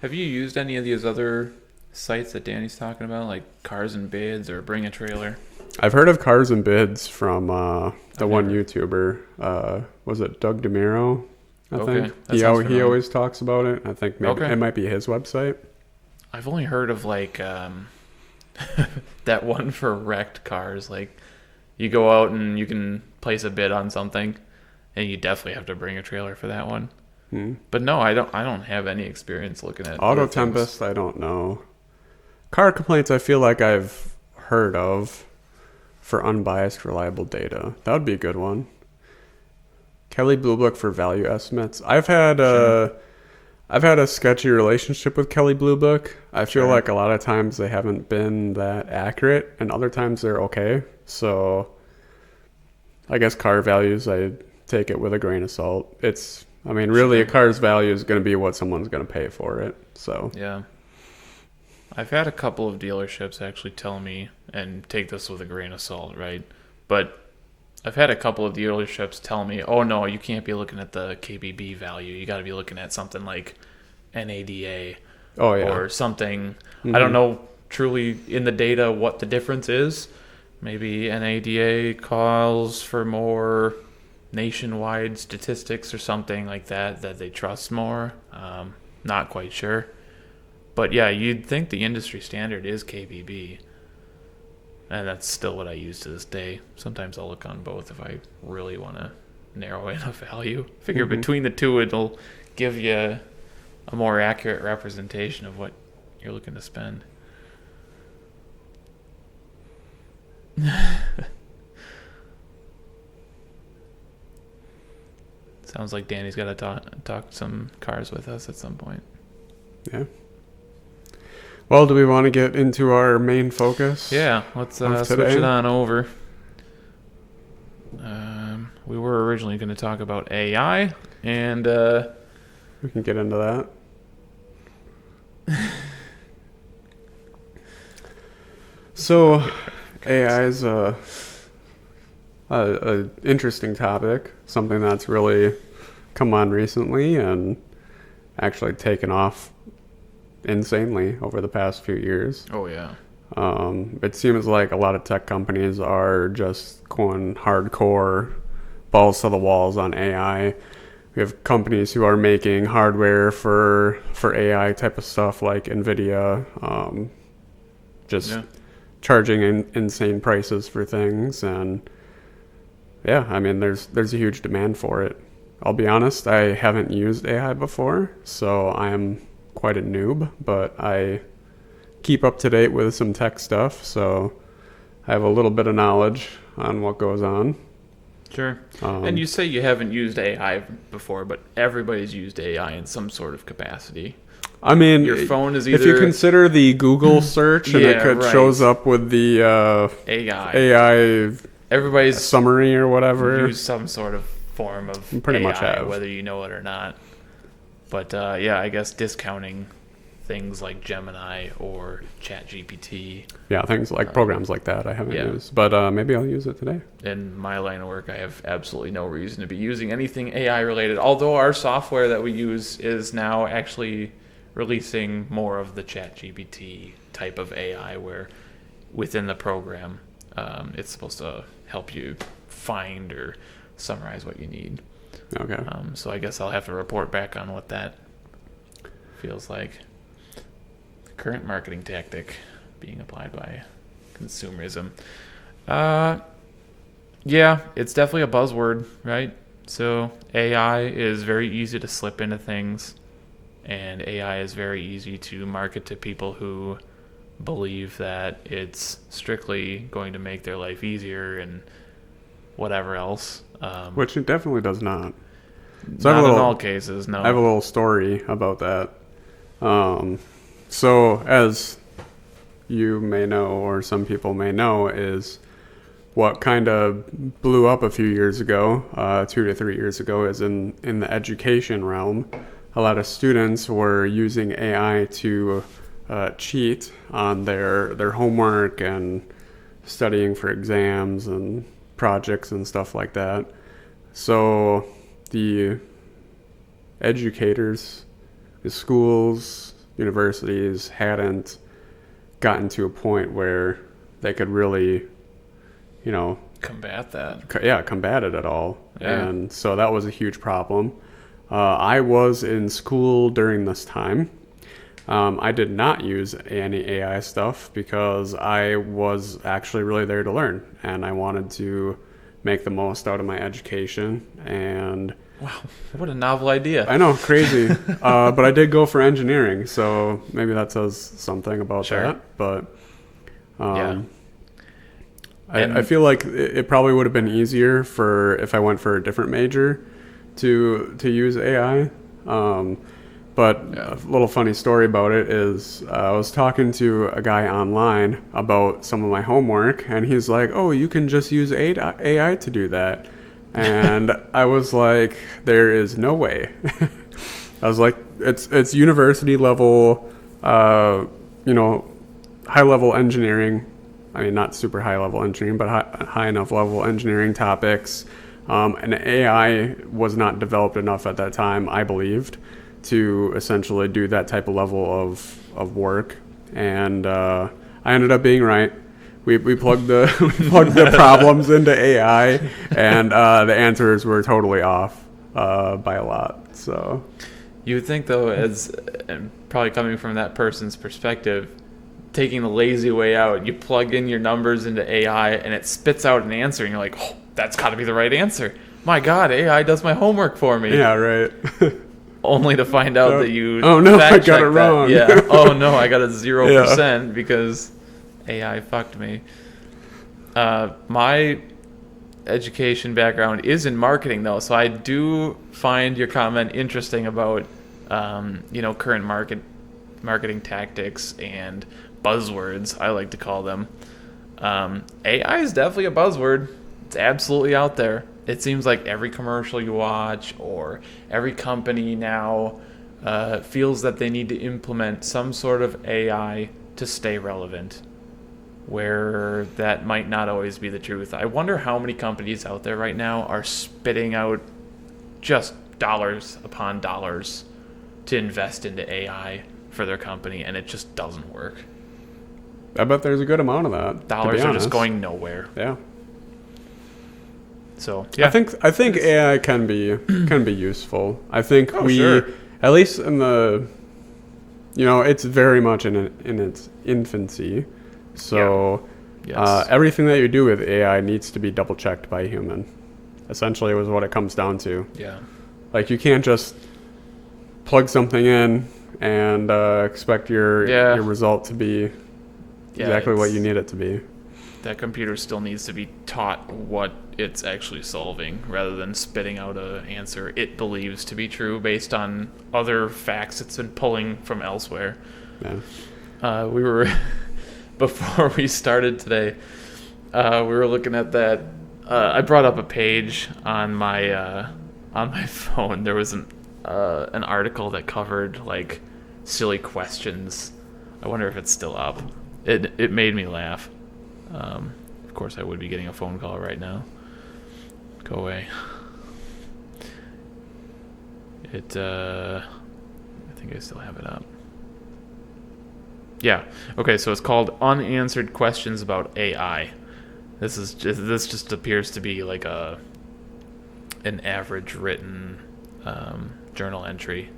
A: Have you used any of these other sites that Danny's talking about, like Cars and Bids or Bring a Trailer?
B: I've heard of Cars and Bids from the one YouTuber. Was it Doug DeMiro? I think he always talks about it. I think maybe it might be his website.
A: I've only heard of like that one for wrecked cars. Like you go out and you can place a bid on something, and you definitely have to bring a trailer for that one. But no, I don't have any experience looking at
B: Auto
A: other things.
B: Tempest, I don't know. Car complaints, I feel like I've heard of for unbiased, reliable data. That would be a good one. Kelly Blue Book for value estimates. I've had a sketchy relationship with Kelly Blue Book. I feel like a lot of times they haven't been that accurate, and other times they're okay. So I guess car values, I take it with a grain of salt. Really a car's value is going to be what someone's going to pay for it. So
A: yeah. I've had a couple of dealerships actually tell me, and take this with a grain of salt, right? But I've had a couple of dealerships tell me, oh no, you can't be looking at the KBB value. You got to be looking at something like NADA or something. I don't know truly in the data what the difference is. Maybe NADA calls for more nationwide statistics or something like that they trust more. Not quite sure. But yeah, you'd think the industry standard is KBB. And that's still what I use to this day. Sometimes I'll look on both if I really want to narrow in a value. Figure between the two, it'll give you a more accurate representation of what you're looking to spend. Sounds like Danny's got to talk some cars with us at some point.
B: Yeah. Well, do we want to get into our main focus?
A: Yeah, let's switch it on over. We were originally going to talk about AI, and
B: we can get into that. So, AI is a interesting topic, something that's really come on recently and actually taken off insanely over the past few years.
A: Oh yeah.
B: It seems like a lot of tech companies are just going hardcore, balls to the walls on AI. We have companies who are making hardware for AI type of stuff like NVIDIA, charging insane prices for things. And yeah, I mean, there's a huge demand for it. I'll be honest, I haven't used AI before, so I'm quite a noob, but I keep up to date with some tech stuff, so I have a little bit of knowledge on what goes on.
A: Sure. And you say you haven't used AI before, but everybody's used AI in some sort of capacity.
B: I mean,
A: your phone is either...
B: If you consider the Google search and shows up with the AI
A: everybody's
B: summary or whatever.
A: Use some sort of form of
B: pretty
A: AI,
B: much have,
A: whether you know it or not. But I guess discounting things like Gemini or ChatGPT.
B: Yeah, things like programs like that I haven't used, but maybe I'll use it today.
A: In my line of work, I have absolutely no reason to be using anything AI related, although our software that we use is now actually releasing more of the ChatGPT type of AI where within the program it's supposed to help you find or summarize what you need.
B: Okay.
A: So I guess I'll have to report back on what that feels like. The current marketing tactic being applied by consumerism. Yeah, it's definitely a buzzword, right? So AI is very easy to slip into things, and AI is very easy to market to people who believe that it's strictly going to make their life easier and whatever else.
B: Which it definitely does not.
A: So not in all cases, no.
B: I have a little story about that. So as you may know, or some people may know, is what kind of blew up a few years ago, 2 to 3 years ago, is in the education realm. A lot of students were using AI to cheat on their homework and studying for exams and projects and stuff like that. So the educators, the schools, universities hadn't gotten to a point where they could really,
A: combat that.
B: Combat it at all.
A: Yeah.
B: And so that was a huge problem. I was in school during this time. I did not use any AI stuff because I was actually really there to learn, and I wanted to make the most out of my education. And
A: Wow, what a novel idea.
B: I know, crazy. But I did go for engineering, so maybe that says something about
A: Sure.
B: that. But
A: Yeah.
B: I feel like it probably would have been easier for if I went for a different major to use AI. But a little funny story about it is I was talking to a guy online about some of my homework, and he's like, "Oh, you can just use AI to do that." And I was like, "There is no way." I was like, "It's university level, high level engineering. I mean, not super high level engineering, but high enough level engineering topics." And AI was not developed enough at that time, I believed, to essentially do that type of level of work. And I ended up being right. We plugged the we plugged the problems into AI, and the answers were totally off by a lot. So
A: You would think, though, as and probably coming from that person's perspective, taking the lazy way out, you plug in your numbers into AI and it spits out an answer, and you're like, oh, that's got to be the right answer. My God, AI does my homework for me.
B: yeah, right.
A: Only to find out that you
B: I got it
A: fact-checked
B: wrong.
A: that. Yeah. Oh no, I got a 0% because AI fucked me. My education background is in marketing, though, so I do find your comment interesting about current marketing tactics and buzzwords, I like to call them. AI is definitely a buzzword. It's absolutely out there. It seems like every commercial you watch or every company now feels that they need to implement some sort of AI to stay relevant, where that might not always be the truth. I wonder how many companies out there right now are spitting out just dollars upon dollars to invest into AI for their company, and it just doesn't work.
B: I bet there's a good amount of that.
A: Dollars are just going nowhere.
B: Yeah.
A: So yeah,
B: I think AI can be useful. I think
A: sure.
B: at least in the, it's very much in its infancy. So
A: Yes.
B: everything that you do with AI needs to be double checked by a human. Essentially, was what it comes down to.
A: Yeah.
B: Like, you can't just plug something in and expect your result to be exactly what you need it to be.
A: That computer still needs to be taught what it's actually solving, rather than spitting out an answer it believes to be true based on other facts it's been pulling from elsewhere.
B: Yeah.
A: We were before we started today. We were looking at that. I brought up a page on my phone. There was an article that covered like silly questions. I wonder if it's still up. It made me laugh. Of course, I would be getting a phone call right now. Go away. I think I still have it up. Yeah. Okay, so it's called Unanswered Questions About AI. This just appears to be like an average written journal entry.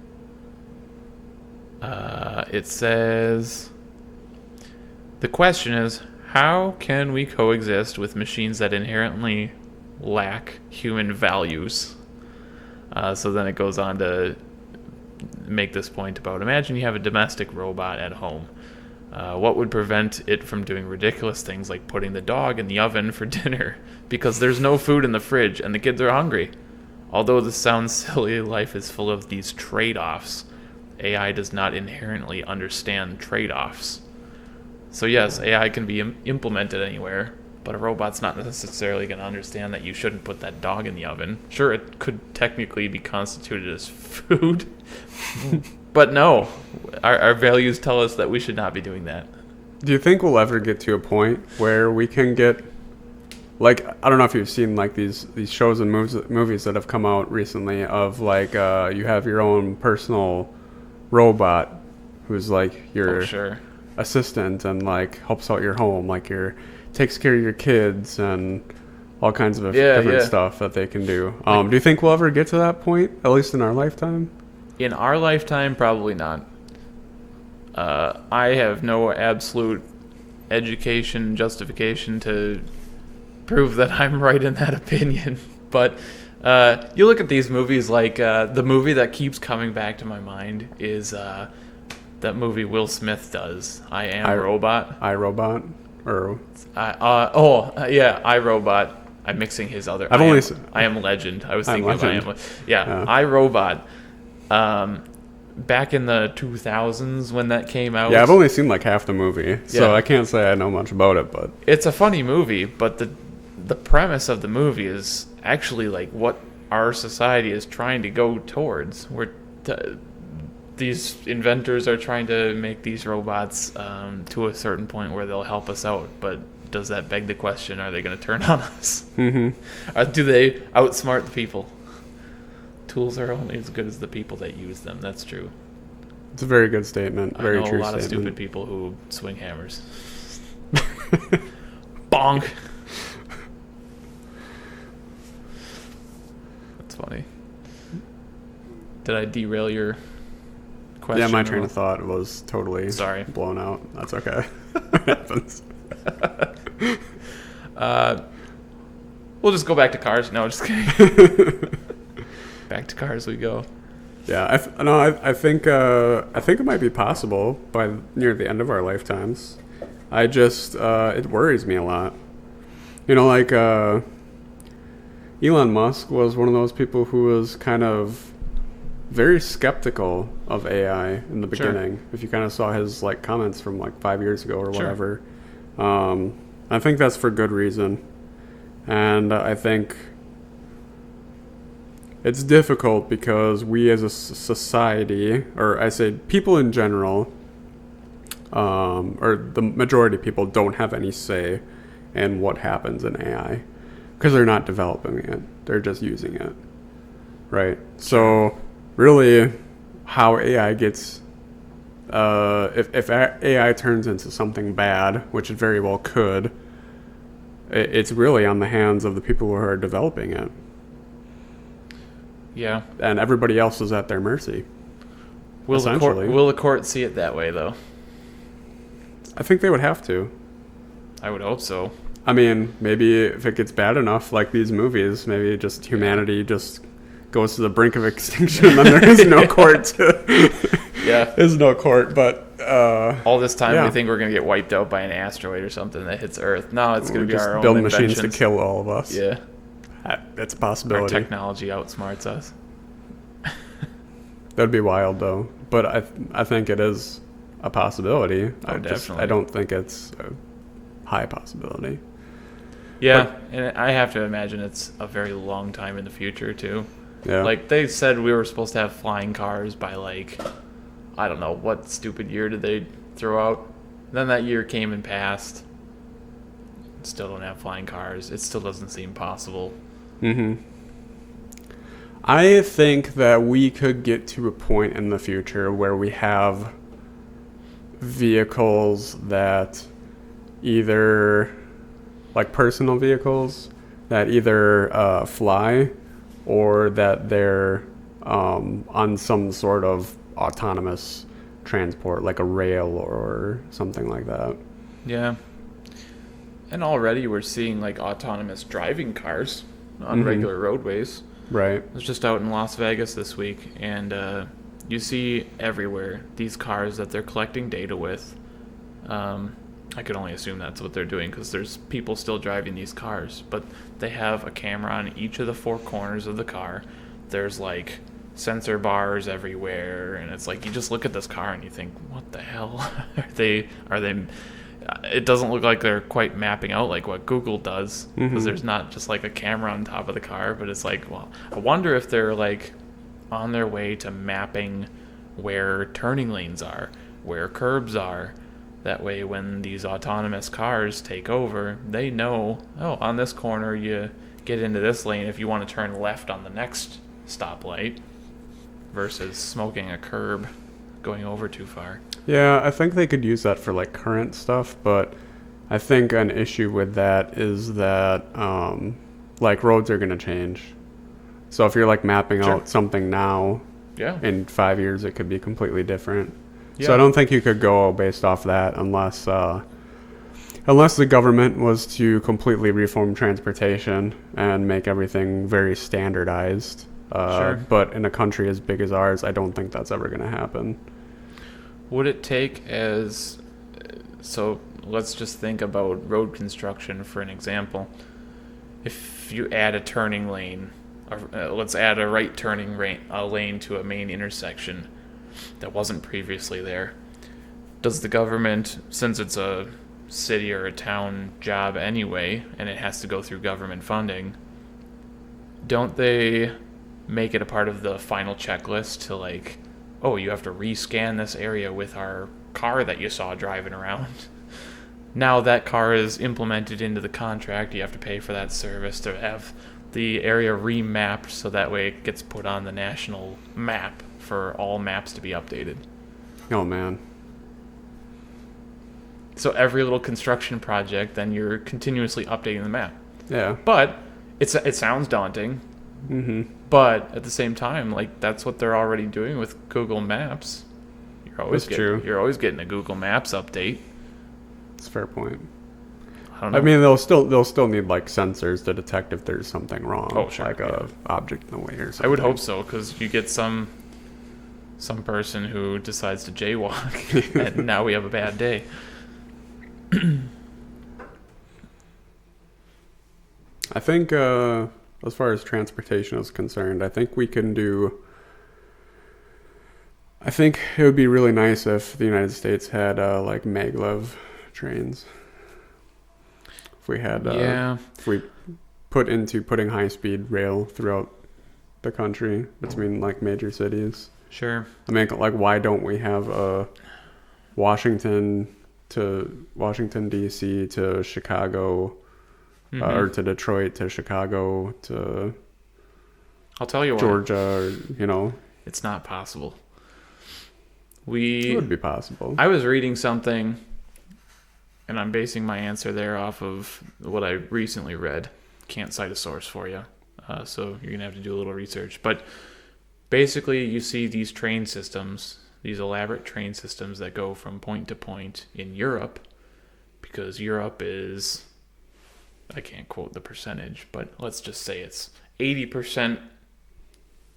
A: It says, the question is, how can we coexist with machines that inherently lack human values? So then it goes on to make this point about, imagine you have a domestic robot at home. What would prevent it from doing ridiculous things like putting the dog in the oven for dinner because there's no food in the fridge and the kids are hungry? Although this sounds silly, life is full of these trade-offs. AI does not inherently understand trade-offs. So yes, AI can be implemented anywhere, but a robot's not necessarily going to understand that you shouldn't put that dog in the oven. Sure, it could technically be constituted as food, but no, our values tell us that we should not be doing that.
B: Do you think we'll ever get to a point where we can get, like, I don't know if you've seen like these shows and movies that have come out recently of like you have your own personal robot who's like your assistant and like helps out your home, like takes care of your kids and all kinds of different stuff that they can do. Do you think we'll ever get to that point, at least in our lifetime?
A: In our lifetime, probably not. I have no absolute education justification to prove that I'm right in that opinion, but You look at these movies like the movie that keeps coming back to my mind is that movie Will Smith does, I Am Robot.
B: iRobot? Or...
A: yeah, iRobot. I'm mixing his other. I Am Legend. I was thinking
B: Legend.
A: of I Am. Yeah, iRobot. Back in the 2000s when that came out.
B: Yeah, I've only seen like half the movie, so I can't say I know much about it. But
A: it's a funny movie, but the premise of the movie is actually like what our society is trying to go towards. These inventors are trying to make these robots to a certain point where they'll help us out, but does that beg the question, are they going to turn on us?
B: Mm-hmm.
A: Do they outsmart the people? Tools are only as good as the people that use them. That's true.
B: It's a very good statement. Very
A: I know
B: true
A: a lot
B: statement.
A: of stupid people who swing hammers. Bonk. That's funny. Did I derail your question?
B: Yeah, my train of thought was totally blown out. That's okay. It happens.
A: We'll just go back to cars. No, just kidding. Back to cars we go.
B: Yeah, I think it might be possible by near the end of our lifetimes. I just it worries me a lot. Like Elon Musk was one of those people who was kind of very skeptical of AI in the beginning. If you kind of saw his like comments from like 5 years ago or whatever, I think that's for good reason, and I think it's difficult because we as a society, or I say people in general, or the majority of people don't have any say in what happens in AI because they're not developing it. They're just using it, right? So really how AI gets, if AI turns into something bad, which it very well could, it's really on the hands of the people who are developing it.
A: Yeah.
B: And everybody else is at their mercy.
A: Will the court see it that way, though?
B: I think they would have to.
A: I would hope so.
B: I mean, maybe if it gets bad enough, like these movies, maybe just humanity just goes to the brink of extinction and then there is no court. There's no court, but...
A: all this time we think we're going to get wiped out by an asteroid or something that hits Earth. No, it's going to be our own
B: build
A: inventions.
B: machines to kill all of us.
A: Yeah.
B: That's a possibility.
A: Our technology outsmarts us.
B: That'd be wild, though. But I think it is a possibility.
A: Definitely.
B: I don't think it's a high possibility.
A: Yeah, and I have to imagine it's a very long time in the future, too.
B: Yeah.
A: Like, they said we were supposed to have flying cars by, like, I don't know, what stupid year did they throw out? Then that year came and passed. Still don't have flying cars. It still doesn't seem possible.
B: Mm-hmm. I think that we could get to a point in the future where we have vehicles that either, like personal vehicles, that either fly or that they're on some sort of autonomous transport, like a rail or something like that.
A: Yeah. And already we're seeing like autonomous driving cars on regular roadways.
B: Right.
A: I was just out in Las Vegas this week, and you see everywhere these cars that they're collecting data with. I could only assume that's what they're doing because there's people still driving these cars, but they have a camera on each of the four corners of the car. There's like sensor bars everywhere, and it's like you just look at this car and you think, what the hell are they it doesn't look like they're quite mapping out like what Google does, because there's not just like a camera on top of the car, but it's like, well, I wonder if they're like on their way to mapping where turning lanes are, where curbs are. That way when these autonomous cars take over, they know, oh, on this corner you get into this lane if you want to turn left on the next stoplight, versus smoking a curb going over too far.
B: Yeah, I think they could use that for like current stuff, but I think an issue with that is that like roads are going to change. So if you're like mapping out something now, in 5 years it could be completely different. So I don't think you could go based off that unless unless the government was to completely reform transportation and make everything very standardized.
A: Sure.
B: But in a country as big as ours, I don't think that's ever going to happen.
A: Would it take as so? Let's just think about road construction for an example. If you add a turning lane, let's add a right turning lane to a main intersection that wasn't previously there. Does the government, since it's a city or a town job anyway, and it has to go through government funding, don't they make it a part of the final checklist to like, oh, you have to rescan this area with our car that you saw driving around? Now that car is implemented into the contract, you have to pay for that service to have the area remapped so that way it gets put on the national map for all maps to be updated.
B: Oh, man.
A: So every little construction project, then you're continuously updating the map.
B: Yeah.
A: But it sounds daunting.
B: Mm-hmm.
A: But at the same time, like that's what they're already doing with Google Maps.
B: True.
A: You're always getting a Google Maps update.
B: That's a fair point.
A: I don't know.
B: I mean, they'll still need like sensors to detect if there's something wrong.
A: Oh, sure,
B: like a object in the way or something.
A: I would hope so, because you get some person who decides to jaywalk, and now we have a bad day.
B: I think as far as transportation is concerned, I think it would be really nice if the United States had like maglev trains. If we had if we put into putting high-speed rail throughout the country between like major cities.
A: Sure.
B: I mean, like, why don't we have a Washington D.C. to Chicago, or to Detroit to Chicago to
A: I'll tell you what,
B: Georgia, or,
A: it's not possible.
B: It would be possible.
A: I was reading something, and I'm basing my answer there off of what I recently read. Can't cite a source for you, so you're going to have to do a little research. But basically, you see these train systems, these elaborate train systems that go from point to point in Europe, because Europe is, I can't quote the percentage, but let's just say it's 80%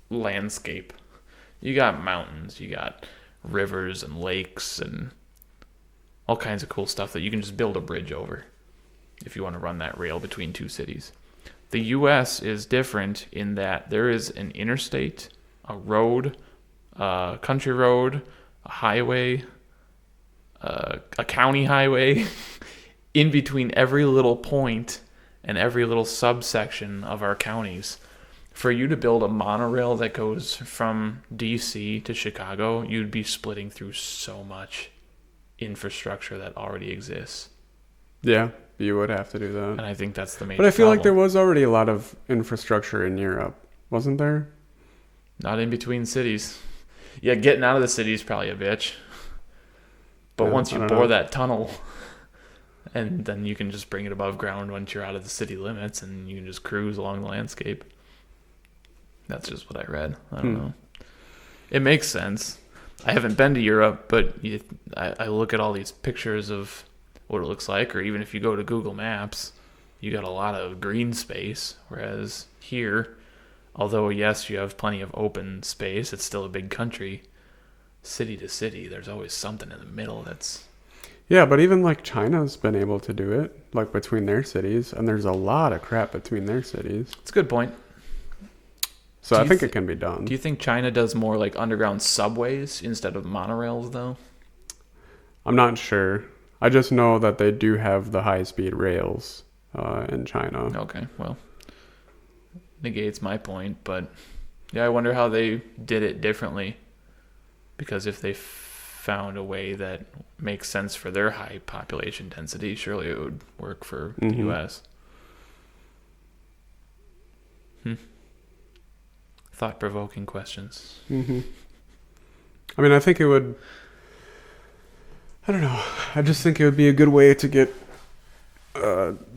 A: landscape. You got mountains, you got rivers and lakes and all kinds of cool stuff that you can just build a bridge over if you want to run that rail between two cities. The U.S. is different in that there is an interstate, a road, a country road, a highway, a county highway, in between every little point and every little subsection of our counties. For you to build a monorail that goes from D.C. to Chicago, you'd be splitting through so much infrastructure that already exists.
B: Yeah, you would have to do that.
A: And I think that's the major
B: But I feel like there
A: problem.
B: was already a lot of infrastructure in Europe, wasn't there?
A: Not in between cities. Yeah, getting out of the city is probably a bitch. But
B: Yeah,
A: once
B: I
A: you
B: don't
A: bore
B: know.
A: that tunnel, and then you can just bring it above ground once you're out of the city limits, and you can just cruise along the landscape. That's just what I read. I don't know. It makes sense. I haven't been to Europe, but I look at all these pictures of what it looks like, or even if you go to Google Maps, you got a lot of green space, whereas here, although yes, you have plenty of open space, it's still a big country. City to city, there's always something in the middle that's...
B: Yeah, but even like China's been able to do it, like between their cities, and there's a lot of crap between their cities.
A: It's a good point.
B: So I think it can be done.
A: Do you think China does more like underground subways instead of monorails, though?
B: I'm not sure. I just know that they do have the high-speed rails in China.
A: Okay, well, negates my point, but yeah, I wonder how they did it differently. Because if they found a way that makes sense for their high population density, surely it would work for the U.S. Thought-provoking questions.
B: I mean, I think it would... I don't know. I just think it would be a good way to get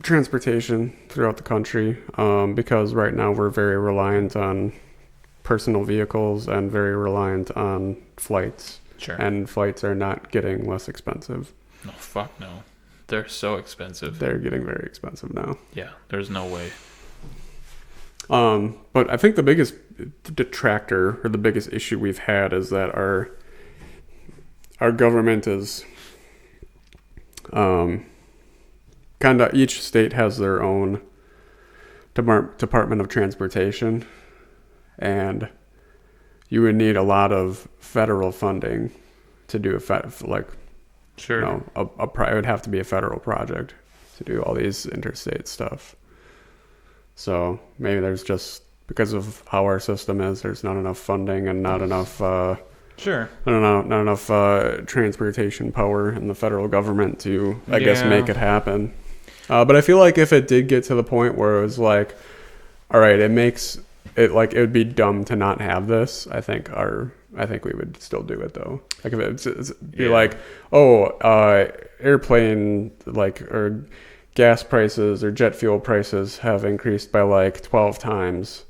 B: transportation throughout the country, because right now we're very reliant on personal vehicles and very reliant on flights.
A: Sure.
B: And flights are not getting less expensive.
A: No, fuck no. They're so expensive.
B: They're getting very expensive now.
A: Yeah, there's no way.
B: But I think the biggest detractor or the biggest issue we've had is that our government is kind of, each state has their own Department of Transportation, and you would need a lot of federal funding to do
A: Sure.
B: It would have to be a federal project to do all these interstate stuff. So maybe there's just, because of how our system is, there's not enough funding and not enough
A: Sure.
B: not enough transportation power in the federal government to, I guess, make it happen. But I feel like if it did get to the point where it was like, all right, it would be dumb to not have this. I think we would still do it though. Like if it'd be like, airplane or gas prices or jet fuel prices have increased by like 12 times.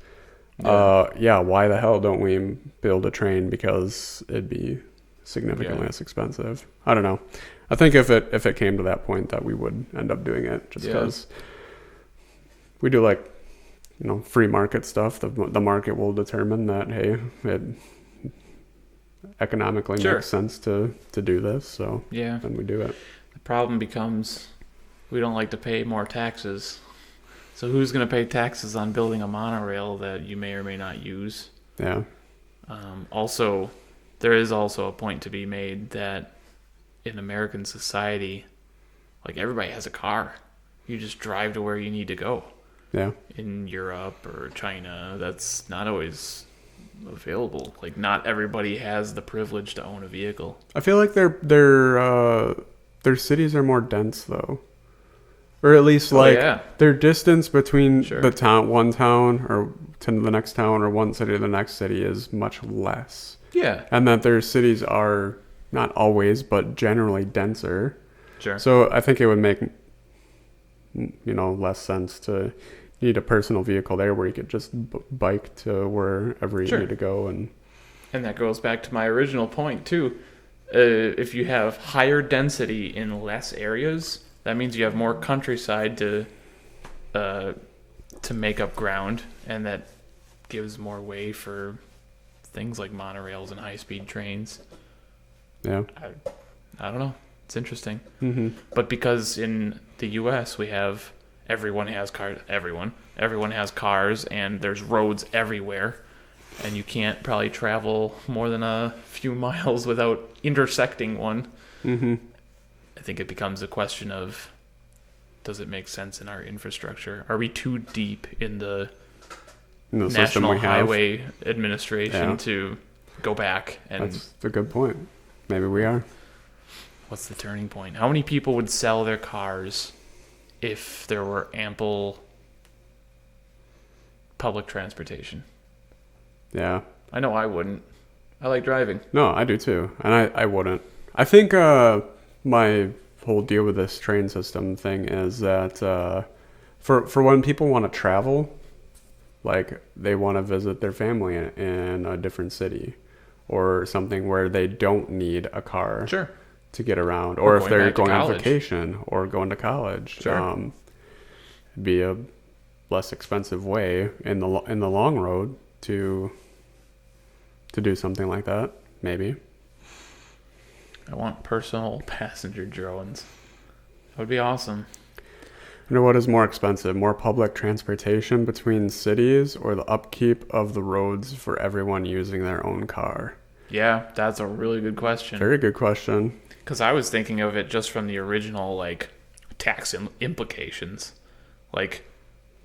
B: Why the hell don't we build a train? Because it'd be significantly less expensive. I don't know. I think if it came to that point that we would end up doing it, just because we do free market stuff. The market will determine that, hey, it economically makes sense to do this. So then we do it.
A: The problem becomes we don't like to pay more taxes. So who's going to pay taxes on building a monorail that you may or may not use?
B: Yeah.
A: Also, there is also a point to be made that in American society, everybody has a car. You just drive to where you need to go.
B: Yeah.
A: In Europe or China, that's not always available. Not everybody has the privilege to own a vehicle.
B: I feel like their cities are more dense though. Or at least their distance between one town or to the next town or one city to the next city is much less.
A: Yeah.
B: And that their cities are not always, but generally denser.
A: Sure.
B: So I think it would make less sense to need a personal vehicle there where you could just bike to wherever you need to go. And
A: that goes back to my original point too. If you have higher density in less areas, that means you have more countryside to make up ground, and that gives more way for things like monorails and high-speed trains.
B: Yeah.
A: I don't know. It's interesting.
B: Mm-hmm.
A: But because in the U.S. we have everyone has cars, everyone has cars, and there's roads everywhere, and you can't probably travel more than a few miles without intersecting one.
B: Mm-hmm.
A: I think it becomes a question of, does it make sense in our infrastructure? Are we too deep in the National Highway Administration to go back? And
B: that's a good point. Maybe we are.
A: What's the turning point? How many people would sell their cars if there were ample public transportation?
B: Yeah.
A: I know I wouldn't. I like driving.
B: No, I do too. And I wouldn't. I think my whole deal with this train system thing is that for when people want to travel, they want to visit their family in a different city or something where they don't need a car to get around, or if they're going on vacation or going to college. It'd be a less expensive way in the long road to do something like that, maybe.
A: I want personal passenger drones. That would be awesome.
B: I wonder what is more expensive, more public transportation between cities or the upkeep of the roads for everyone using their own car?
A: Yeah, that's a really good question.
B: Very good question.
A: Because I was thinking of it just from the original, tax implications.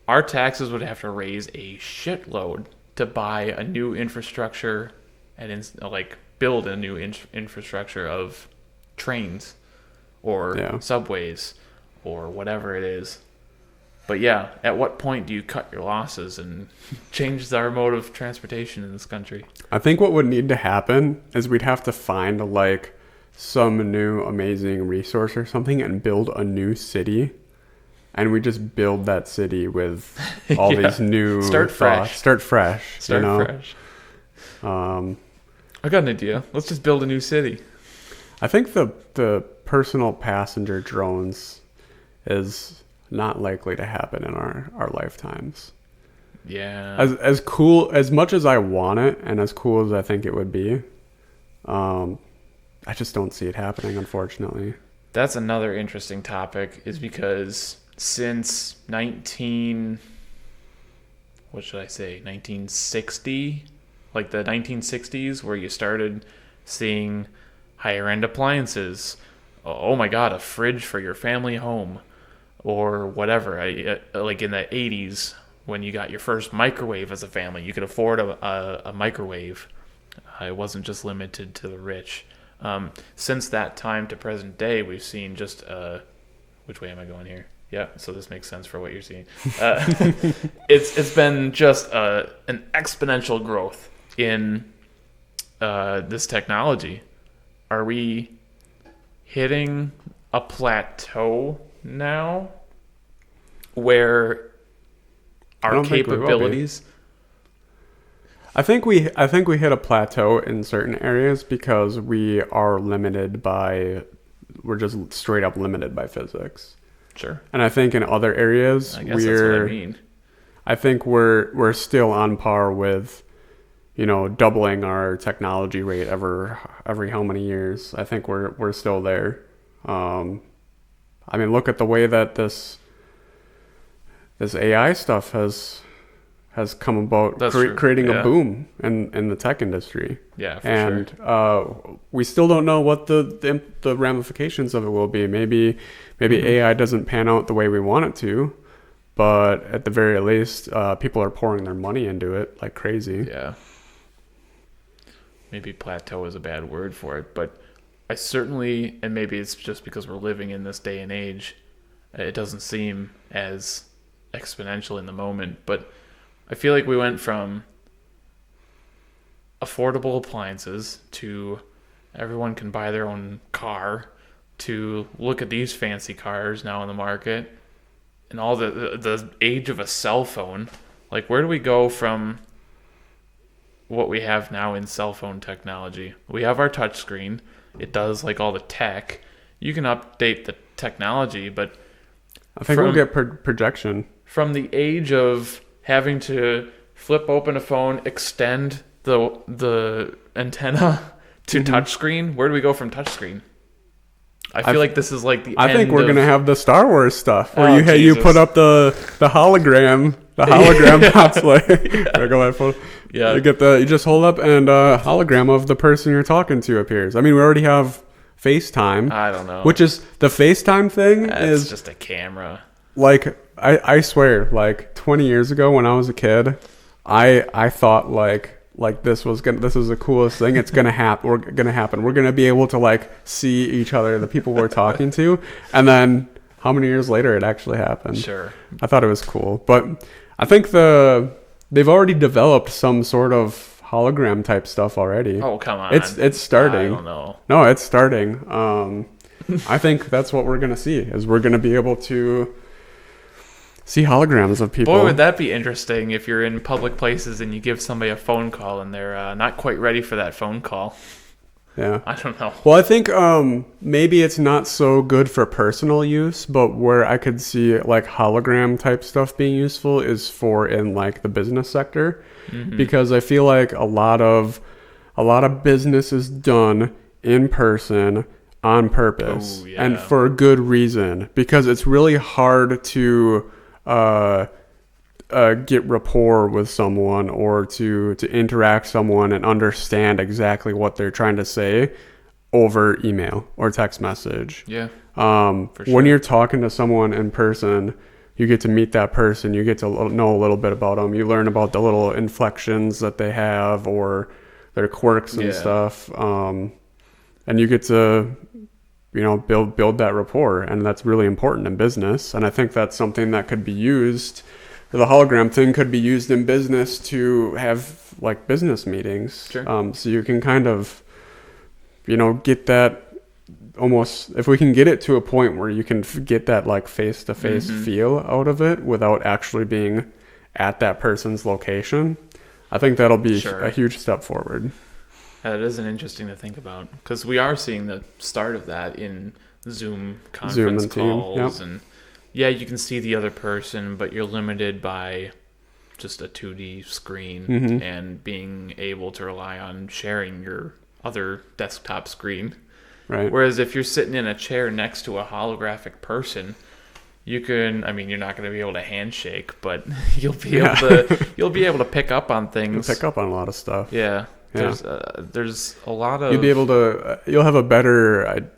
A: Our taxes would have to raise a shitload to buy a new infrastructure and build a new infrastructure of trains or subways or whatever it is. But yeah, at what point do you cut your losses and change our mode of transportation in this country?
B: I think what would need to happen is we'd have to find some new amazing resource or something and build a new city. And we just build that city with all these new
A: Start fresh.
B: Start fresh.
A: I got an idea. Let's just build a new city.
B: I think the personal passenger drones is not likely to happen in our lifetimes.
A: Yeah.
B: As cool as much as I want it, and as cool as I think it would be, I just don't see it happening, unfortunately.
A: That's another interesting topic, is because since 1960, like the 1960s, where you started seeing higher end appliances. Oh my God, a fridge for your family home, or whatever. Like in the 80s, when you got your first microwave as a family, you could afford a microwave. It wasn't just limited to the rich. Since that time to present day, we've seen just which way am I going here? Yeah, so this makes sense for what you're seeing. It's been just an exponential growth in this technology. Are we hitting a plateau now where our capabilities?
B: I think we hit a plateau in certain areas because we're just straight up limited by physics.
A: Sure.
B: And I think in other areas
A: I guess that's what I mean.
B: I think we're still on par with, doubling our technology rate every how many years. I think we're still there. I mean, look at the way that this AI stuff has come about, creating a boom in the tech industry.
A: Yeah,
B: sure. We still don't know what the ramifications of it will be. Maybe AI doesn't pan out the way we want it to, but at the very least, people are pouring their money into it like crazy.
A: Yeah. Maybe plateau is a bad word for it, but I certainly, and maybe it's just because we're living in this day and age, it doesn't seem as exponential in the moment, but I feel like we went from affordable appliances to everyone can buy their own car to look at these fancy cars now in the market and all the age of a cell phone. Like, where do we go from what we have now in cell phone technology? We have our touchscreen. It does like all the tech. You can update the technology, but
B: I think we'll get projection.
A: From the age of having to flip open a phone, extend the antenna to touchscreen, where do we go from touchscreen? I feel like this is like the
B: I
A: end
B: think we're going to have the Star Wars stuff where you
A: Jesus.
B: put up the hologram pops like
A: Yeah.
B: You just hold up and a hologram of the person you're talking to appears. I mean, we already have FaceTime.
A: I don't know.
B: Which is the FaceTime thing is
A: just a camera.
B: Like I swear, like 20 years ago when I was a kid, I thought like this is the coolest thing. It's gonna happen. We're gonna be able to like see each other, the people we're talking to, and then how many years later it actually happened.
A: Sure.
B: I thought it was cool, but I think they've already developed some sort of hologram type stuff already.
A: Oh, come on.
B: It's starting.
A: I don't know.
B: No, it's starting. I think that's what we're gonna see. Is we're gonna be able to see holograms of people.
A: Boy, would that be interesting if you're in public places and you give somebody a phone call and they're not quite ready for that phone call.
B: Yeah.
A: I don't know.
B: Well, I think maybe it's not so good for personal use, but where I could see like hologram type stuff being useful is for in like the business sector, because I feel like a lot of business is done in person on purpose and for a good reason, because it's really hard to get rapport with someone or to interact someone and understand exactly what they're trying to say over email or text message.
A: Yeah.
B: For sure. When you're talking to someone in person, you get to meet that person. You get to know a little bit about them. You learn about the little inflections that they have or their quirks and stuff. And you get to build that rapport, and that's really important in business. And I think that's something that could be used. The hologram thing could be used in business to have like business meetings.
A: Sure.
B: So you can kind of, get that almost, if we can get it to a point where you can get that like face-to-face feel out of it without actually being at that person's location, I think that'll be a huge step forward.
A: That is interesting to think about, because we are seeing the start of that in Zoom conference calls and yeah, you can see the other person, but you're limited by just a 2D screen
B: Mm-hmm.
A: and being able to rely on sharing your other desktop screen.
B: Right.
A: Whereas if you're sitting in a chair next to a holographic person, you can, I mean, you're not going to be able to handshake, but you'll be able to pick up on
B: You'll
A: things.
B: pick up on a lot of stuff.
A: Yeah.
B: Yeah.
A: There's a lot of...
B: You'll be able to, you'll have a better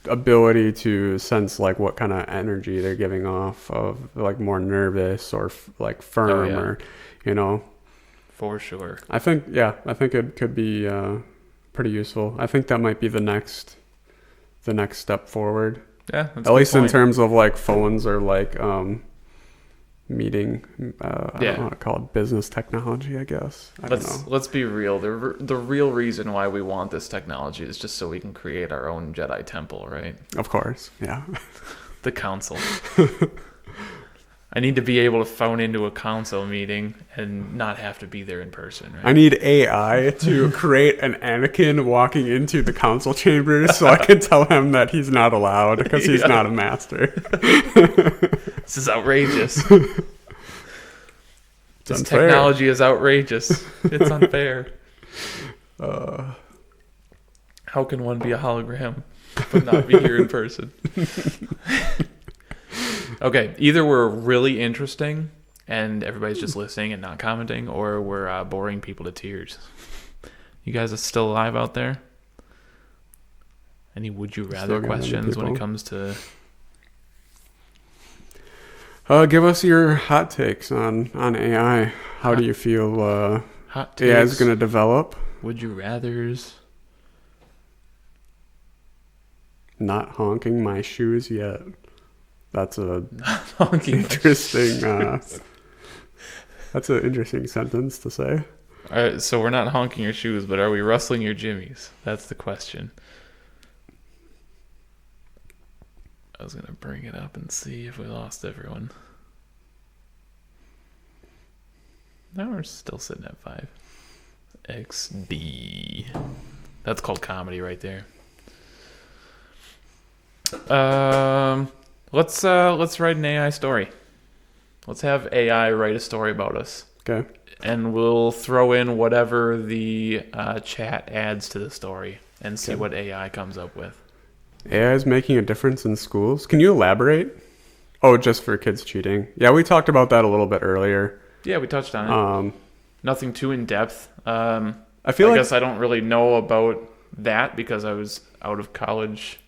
B: ability to sense like what kind of energy they're giving off, of like more nervous or like firm, or, you know.
A: For sure.
B: I think it could be pretty useful. I think that might be the next step forward.
A: Yeah, that's
B: At least in
A: point.
B: terms of like phones or like meeting. I don't know how to call it, business technology, I guess. I don't know.
A: Let's be real. The real reason why we want this technology is just so we can create our own Jedi temple, right?
B: Of course, yeah.
A: The council. I need to be able to phone into a council meeting and not have to be there in person, right?
B: I need AI to create an Anakin walking into the council chambers so I can tell him that he's not allowed because he's not a master.
A: This is outrageous. This
B: unfair.
A: technology is outrageous. It's unfair. How can one be a hologram but not be here in person? Okay, either we're really interesting and everybody's just listening and not commenting, or we're boring people to tears. You guys are still alive out there? Any would you rather questions when it comes to...
B: Give us your hot takes on AI. How do you feel
A: hot takes?
B: AI is going to develop?
A: Would you rathers?
B: Not honking my shoes yet. That's a
A: interesting.
B: That's an interesting sentence to say.
A: All right, so we're not honking your shoes, but are we rustling your jimmies? That's the question. I was gonna bring it up and see if we lost everyone. No, we're still sitting at 5. XD. That's called comedy right there. Let's write an AI story. Let's have AI write a story about us.
B: Okay.
A: And we'll throw in whatever the chat adds to the story and see what AI comes up with.
B: AI is making a difference in schools. Can you elaborate? Oh, just for kids cheating. Yeah, we talked about that a little bit earlier.
A: Yeah, we touched on it. Nothing too in depth. I guess I don't really know about that because I was out of college.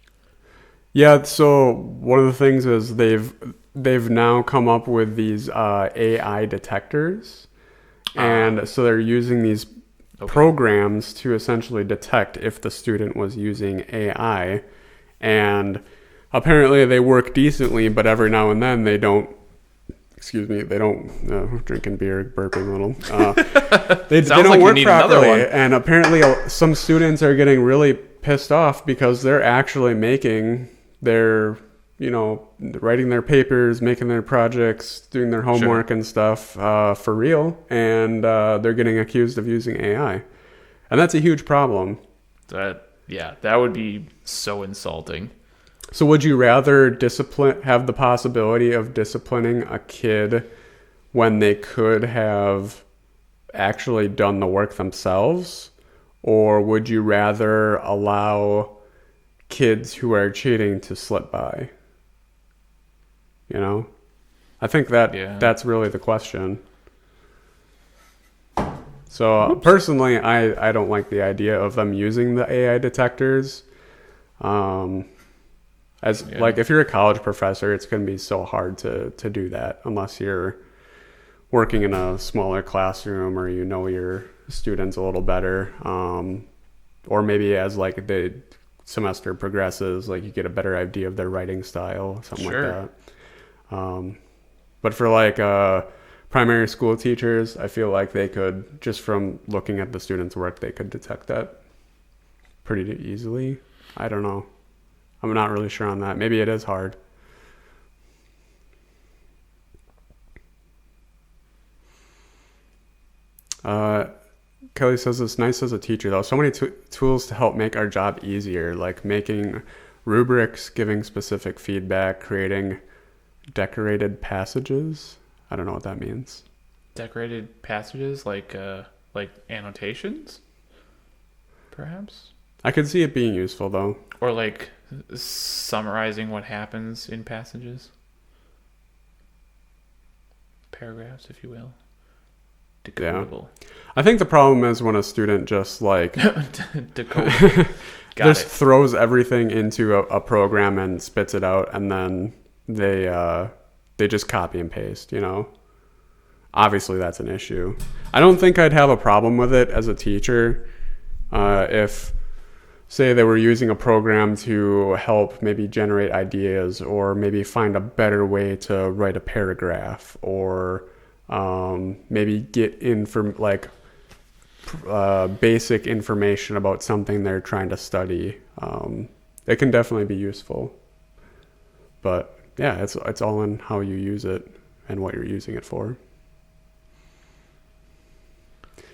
B: Yeah, so one of the things is they've now come up with these AI detectors, and so they're using these programs to essentially detect if the student was using AI, and apparently they work decently, but every now and then they don't. Drinking beer, burping a little. They don't
A: like
B: work properly, and apparently some students are getting really pissed off because they're actually making their, writing their papers, making their projects, doing their homework and stuff for real, and they're getting accused of using AI, and that's a huge problem.
A: That would be so insulting.
B: So would you rather have the possibility of disciplining a kid when they could have actually done the work themselves? Or would you rather allow kids who are cheating to slip by? I think that's really the question. So personally, I don't like the idea of them using the AI detectors. If you're a college professor, it's going to be so hard to do that unless you're working in a smaller classroom or your students a little better, or maybe as like the semester progresses, like you get a better idea of their writing style, something like that. But for like primary school teachers, I feel like they could, just from looking at the students' work, they could detect that pretty easily. I don't know. I'm not really sure on that. Maybe it is hard. Kelly says it's nice as a teacher, though. So many tools to help make our job easier, like making rubrics, giving specific feedback, creating Decorated passages. I don't know what that means.
A: Decorated passages like annotations, perhaps?
B: I could see it being useful though.
A: Or like summarizing what happens in passages. Paragraphs, if you will. Decodable.
B: Yeah. I think the problem is when a student just like
A: Decodable.
B: just throws everything into a program and spits it out, and then they just copy and paste, you know? Obviously that's an issue. I don't think I'd have a problem with it as a teacher if, say, they were using a program to help maybe generate ideas or maybe find a better way to write a paragraph, or maybe get in for like basic information about something they're trying to study. It can definitely be useful. But yeah, it's all in how you use it and what you're using it for.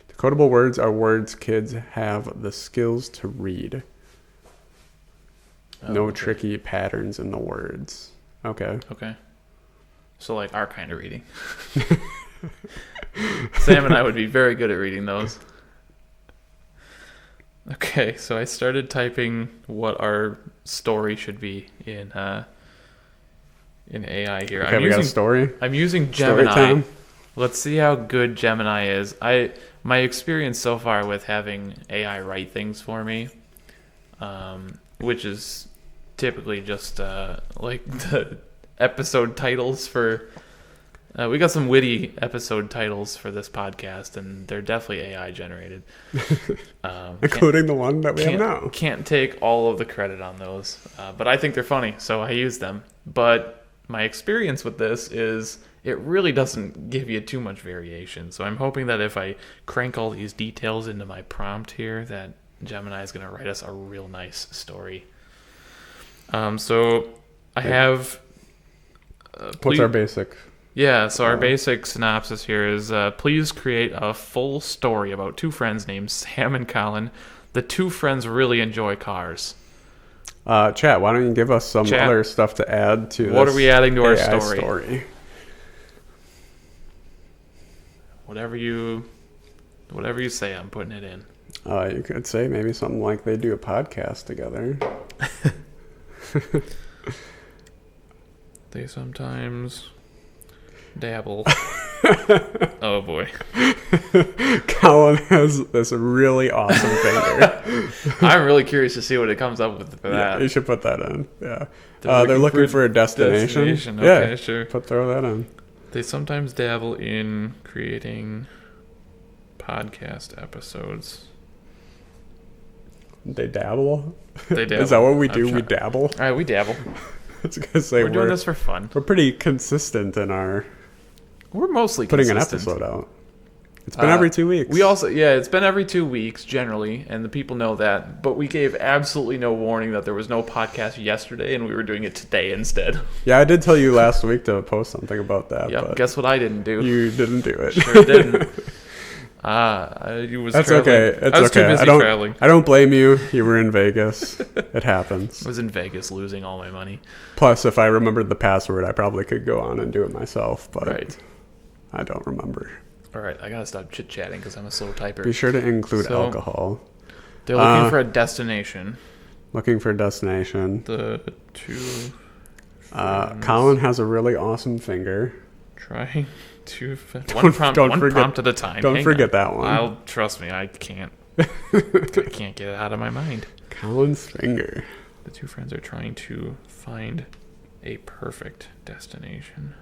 B: Decodable words are words kids have the skills to read. No
A: okay.
B: tricky patterns in the words. Okay.
A: Okay. So like our kind of reading. Sam and I would be very good at reading those. Okay, so I started typing what our story should be in AI here.
B: Okay, we got a story.
A: I'm using
B: Story
A: Gemini.
B: time.
A: Let's see how good Gemini is. My experience so far with having AI write things for me, which is typically just like the episode titles for. We got some witty episode titles for this podcast, and they're definitely AI generated.
B: Including the one that we have now.
A: Can't take all of the credit on those, but I think they're funny, so I use them. But my experience with this is it really doesn't give you too much variation. So I'm hoping that if I crank all these details into my prompt here, that Gemini is going to write us a real nice story. So I have...
B: What's our basic?
A: Yeah, so our basic synopsis here is, please create a full story about two friends named Sam and Collin. The two friends really enjoy cars.
B: Chat, why don't you give us some other stuff to add to
A: what
B: this
A: are we adding to our
B: AI
A: story? Whatever you say, I'm putting it in.
B: You could say maybe something like they do a podcast together.
A: They sometimes dabble. Oh boy.
B: Collin has this really awesome finger.
A: I'm really curious to see what it comes up with for that.
B: Yeah, you should put that in. Yeah. They're looking for a destination.
A: Okay,
B: yeah,
A: sure.
B: Throw that in.
A: They sometimes dabble in creating podcast episodes.
B: They dabble?
A: They dabble.
B: Is that what we do? We dabble?
A: All right, we dabble.
B: I was gonna say
A: we're doing this for fun.
B: We're pretty consistent in our...
A: We're mostly
B: putting
A: consistent.
B: an episode out. It's been every 2 weeks.
A: It's been every 2 weeks generally, and the people know that. But we gave absolutely no warning that there was no podcast yesterday, and we were doing it today instead.
B: Yeah, I did tell you last week to post something about that.
A: Yep.
B: But
A: guess what I didn't do?
B: You didn't do it.
A: Sure didn't.
B: That's okay.
A: I was too busy traveling.
B: I don't blame you. You were in Vegas. It happens.
A: I was in Vegas losing all my money.
B: Plus, if I remembered the password, I probably could go on and do it myself. But
A: right.
B: I don't remember.
A: All right, I gotta stop chit-chatting because I'm a slow typer.
B: Be sure to include alcohol.
A: They're looking for a destination.
B: Looking for a destination.
A: The two
B: Collin has a really awesome finger.
A: Trying to one prompt at a time.
B: Don't forget that one.
A: Trust me, I can't. I can't get it out of my mind.
B: Collin's finger.
A: The two friends are trying to find a perfect destination.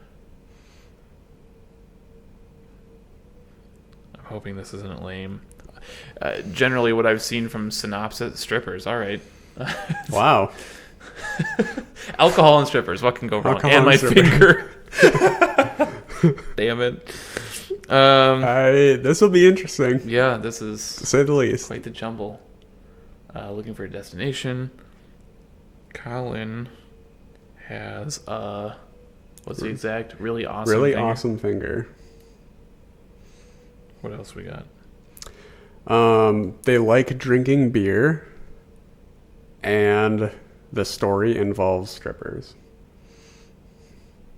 A: I'm hoping this isn't lame. Generally, what I've seen from synopsis, strippers. All right.
B: Wow.
A: Alcohol and strippers. What can go wrong?
B: Alcohol
A: and my
B: strippers.
A: finger. Damn it.
B: This will be interesting.
A: Yeah, this is
B: to say the least.
A: Quite the jumble. Looking for a destination. Collin has what's the exact really awesome
B: finger.
A: What else we got?
B: They like drinking beer, and the story involves strippers.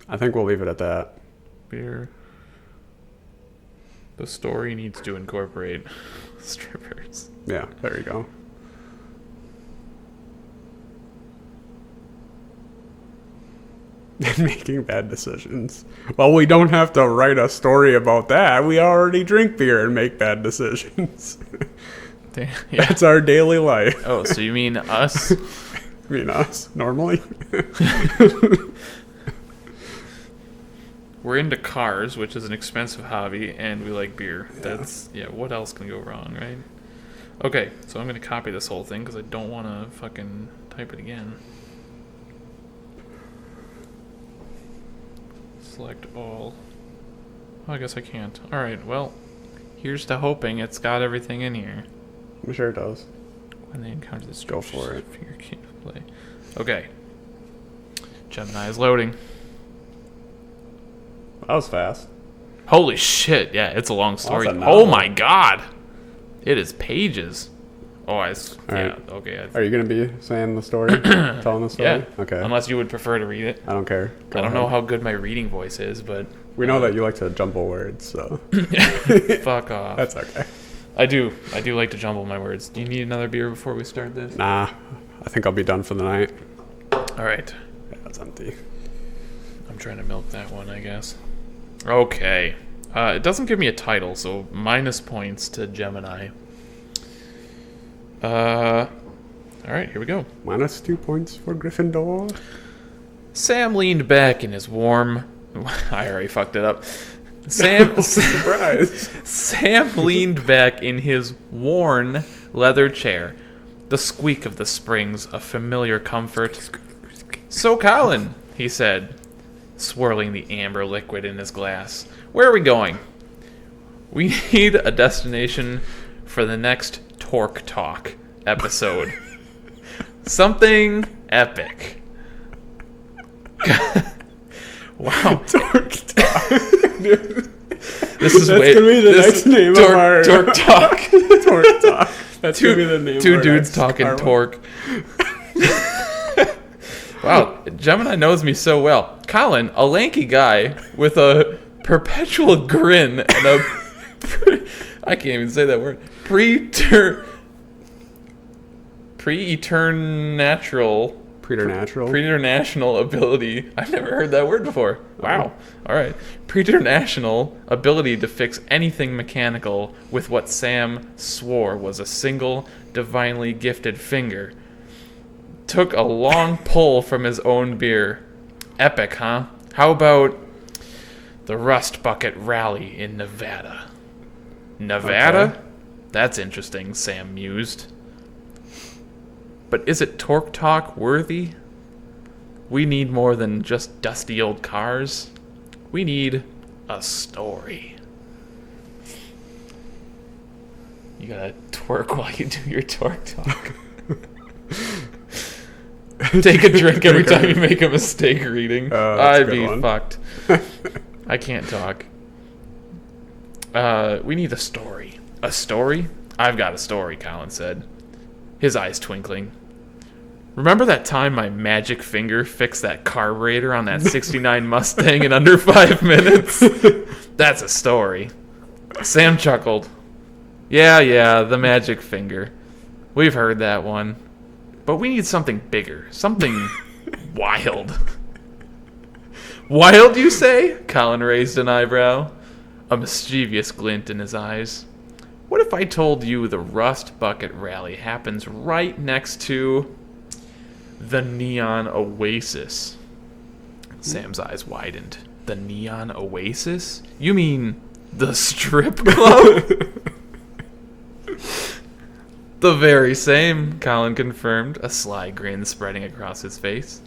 B: I think we'll leave it at that.
A: Beer. The story needs to incorporate strippers.
B: Yeah, there you go. Making bad decisions. Well, we don't have to write a story about that. We already drink beer and make bad decisions.
A: Yeah.
B: That's our daily life.
A: Oh, so you mean us?
B: I mean us, normally.
A: We're into cars, which is an expensive hobby, and we like beer. What else can go wrong, right? Okay, so I'm going to copy this whole thing because I don't want to fucking type it again. Select all. Oh, I guess I can't. Alright, well, here's to hoping it's got everything in here.
B: I'm sure it does.
A: When they encounter this,
B: go for it.
A: Figure can't play. Okay. Gemini is loading.
B: That was fast.
A: Holy shit! Yeah, it's a long story.
B: That's a novel.
A: Oh my god, it is pages. Oh,
B: Right.
A: Okay.
B: Are you going to be saying the story? Telling the story?
A: Yeah.
B: Okay.
A: Unless you would prefer to read it.
B: I don't care. Go
A: I don't
B: ahead.
A: know how good my reading voice is, but
B: We know that you like to jumble words, so
A: fuck off.
B: that's okay.
A: I do like to jumble my words. Do you need another beer before we start this?
B: Nah, I think I'll be done for the night.
A: All right.
B: Yeah, it's empty.
A: I'm trying to milk that one, I guess. Okay. It doesn't give me a title, so minus points to Gemini. All right, here we go.
B: Minus 2 points for Gryffindor.
A: Sam leaned back in his warm... I already fucked it up. Sam
B: Surprise.
A: Sam leaned back in his worn leather chair. The squeak of the springs a familiar comfort. So, Collin, he said, swirling the amber liquid in his glass. Where are we going? We need a destination for the next Torque Talk episode. Something epic. Wow.
B: Torque Talk.
A: This is
B: That's gonna be the next name of our
A: Torque Talk.
B: Torque Talk. That's gonna be the name.
A: Two
B: of our
A: dudes
B: next
A: talking
B: car
A: torque. Wow, Gemini knows me so well. Collin, a lanky guy with a perpetual grin and a I can't even say that word. Preternatural ability. I've never heard that word before. Wow. All right. Preternatural ability to fix anything mechanical with what Sam swore was a single divinely gifted finger. Took a long pull from his own beer. Epic, huh? How about the Rust Bucket Rally in Nevada? Nevada?
B: Okay.
A: That's interesting, Sam mused. But is it Torque Talk worthy? We need more than just dusty old cars. We need a story. You gotta twerk while you do your Torque Talk. Take a drink every time you make a mistake reading.
B: That's a
A: I'd
B: good
A: be
B: one.
A: fucked. I can't talk. We need a story. A story? I've got a story, Collin said, his eyes twinkling. Remember that time my magic finger fixed that carburetor on that 69 Mustang in under 5 minutes? That's a story. Sam chuckled. Yeah, the magic finger. We've heard that one. But we need something bigger. Something wild. Wild, you say? Collin raised an eyebrow, a mischievous glint in his eyes. What if I told you the Rust Bucket Rally happens right next to the Neon Oasis? Sam's eyes widened. The Neon Oasis? You mean the strip club? The very same, Collin confirmed, a sly grin spreading across his face.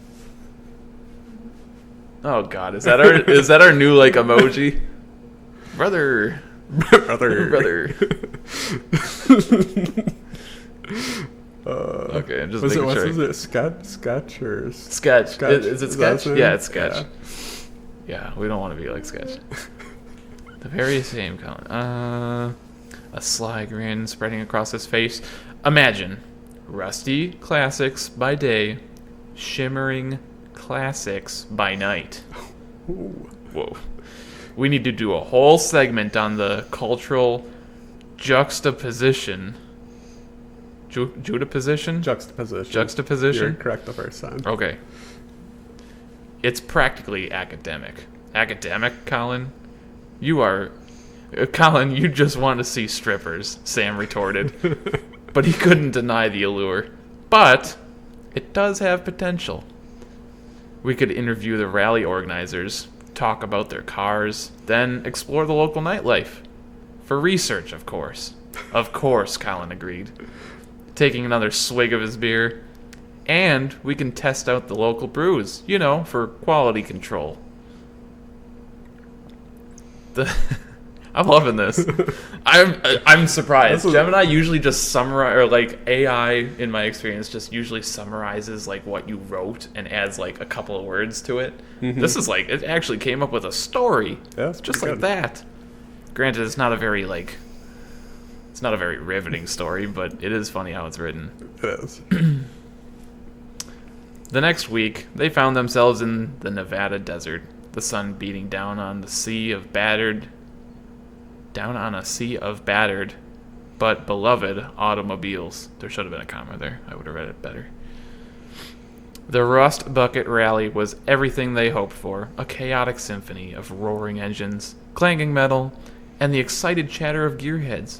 A: Oh god, is that our new like emoji? Brother. Okay, I'm just making sure.
B: Was it Sketch or
A: Sketch.
B: Sketch?
A: Is it
B: Is that
A: Sketch?
B: his name?
A: Yeah, it's Sketch. Yeah, we don't want to be like Sketch. The very same, Collin. A sly grin spreading across his face. Imagine rusty classics by day, shimmering classics by night. Whoa. We need to do a whole segment on the cultural juxtaposition. Juxtaposition? Juxtaposition?
B: You're correct the first time.
A: Okay. It's practically academic. Academic, Collin? Collin, you just want to see strippers, Sam retorted. But he couldn't deny the allure. But it does have potential. We could interview the rally organizers, talk about their cars, then explore the local nightlife. For research, of course. Of course, Collin agreed, taking another swig of his beer. And we can test out the local brews, for quality control. I'm loving this. I'm surprised. Gemini usually just summarize, or AI in my experience just usually summarizes what you wrote and adds a couple of words to it. Mm-hmm. This is it actually came up with a story.
B: Yeah, it's
A: just like that. Granted, it's not a very riveting story, but it is funny how it's written.
B: It is.
A: The next week, they found themselves in the Nevada desert, the sun beating down on a sea of battered, but beloved automobiles. There should have been a comma there. I would have read it better. The Rust Bucket Rally was everything they hoped for, a chaotic symphony of roaring engines, clanging metal, and the excited chatter of gearheads.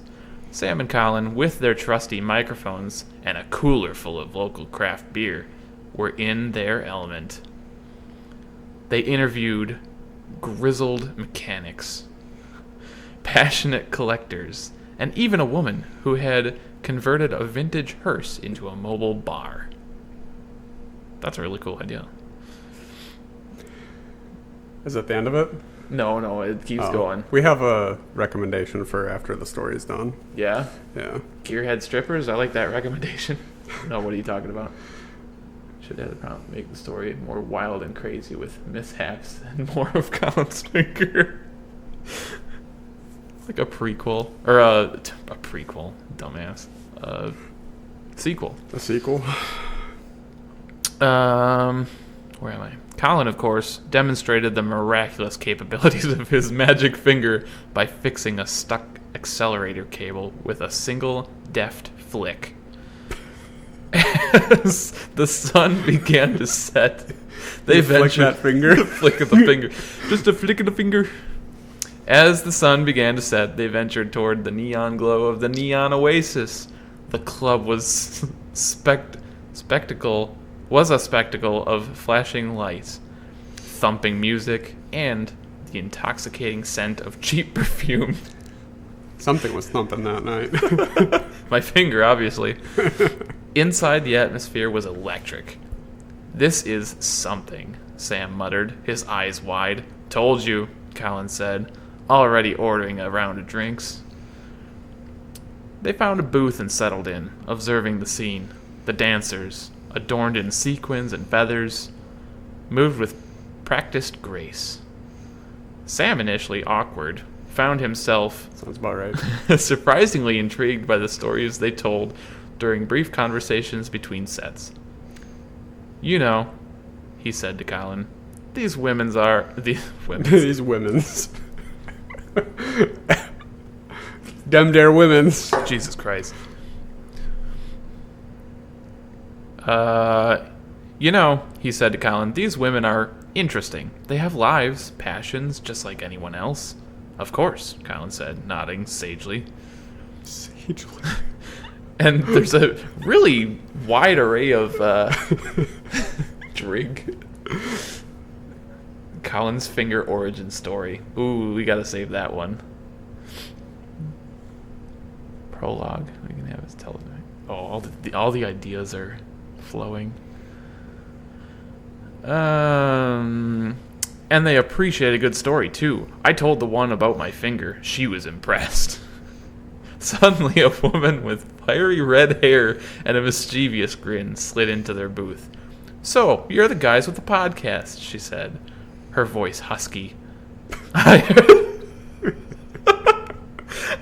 A: Sam and Collin, with their trusty microphones and a cooler full of local craft beer, were in their element. They interviewed grizzled mechanics, passionate collectors, and even a woman who had converted a vintage hearse into a mobile bar. That's a really cool idea.
B: Is that the end of it?
A: No, it keeps going.
B: We have a recommendation for after the story's done.
A: Yeah?
B: Yeah.
A: Gearhead strippers? I like that recommendation. No, what are you talking about? Should make the story more wild and crazy with mishaps and more of Collin's finger. Like a prequel. Or a prequel. Dumbass. Sequel.
B: A sequel?
A: Where am I? Collin, of course, demonstrated the miraculous capabilities of his magic finger by fixing a stuck accelerator cable with a single deft flick. As the sun began to set, they ventured...
B: Flick that finger?
A: Flick of the finger. Just a flick of the finger. As the sun began to set, they ventured toward the neon glow of the neon oasis. The club was a spectacle of flashing lights, thumping music, and the intoxicating scent of cheap perfume.
B: Something was thumping that night.
A: My finger, obviously. Inside, the atmosphere was electric. "This is something," Sam muttered, his eyes wide. "Told you," Collin said, already ordering a round of drinks. They found a booth and settled in, observing the scene. The dancers, adorned in sequins and feathers, moved with practiced grace. Sam, initially awkward, found himself
B: Sounds about right.
A: surprisingly intrigued by the stories they told during brief conversations between sets. "You know," he said to Collin, These women's.
B: These women's. Dem dare women's.
A: Jesus Christ. He said to Collin, these women are interesting. They have lives, passions, just like anyone else. Of course, Collin said, nodding sagely.
B: Sagely.
A: And there's a really wide array of drink. Collin's finger origin story. Ooh, we gotta save that one. Prologue. We can have his tell it. Oh, all the ideas are flowing. And they appreciate a good story too. I told the one about my finger. She was impressed. Suddenly, a woman with fiery red hair and a mischievous grin slid into their booth. So, you're the guys with the podcast, she said, her voice husky. I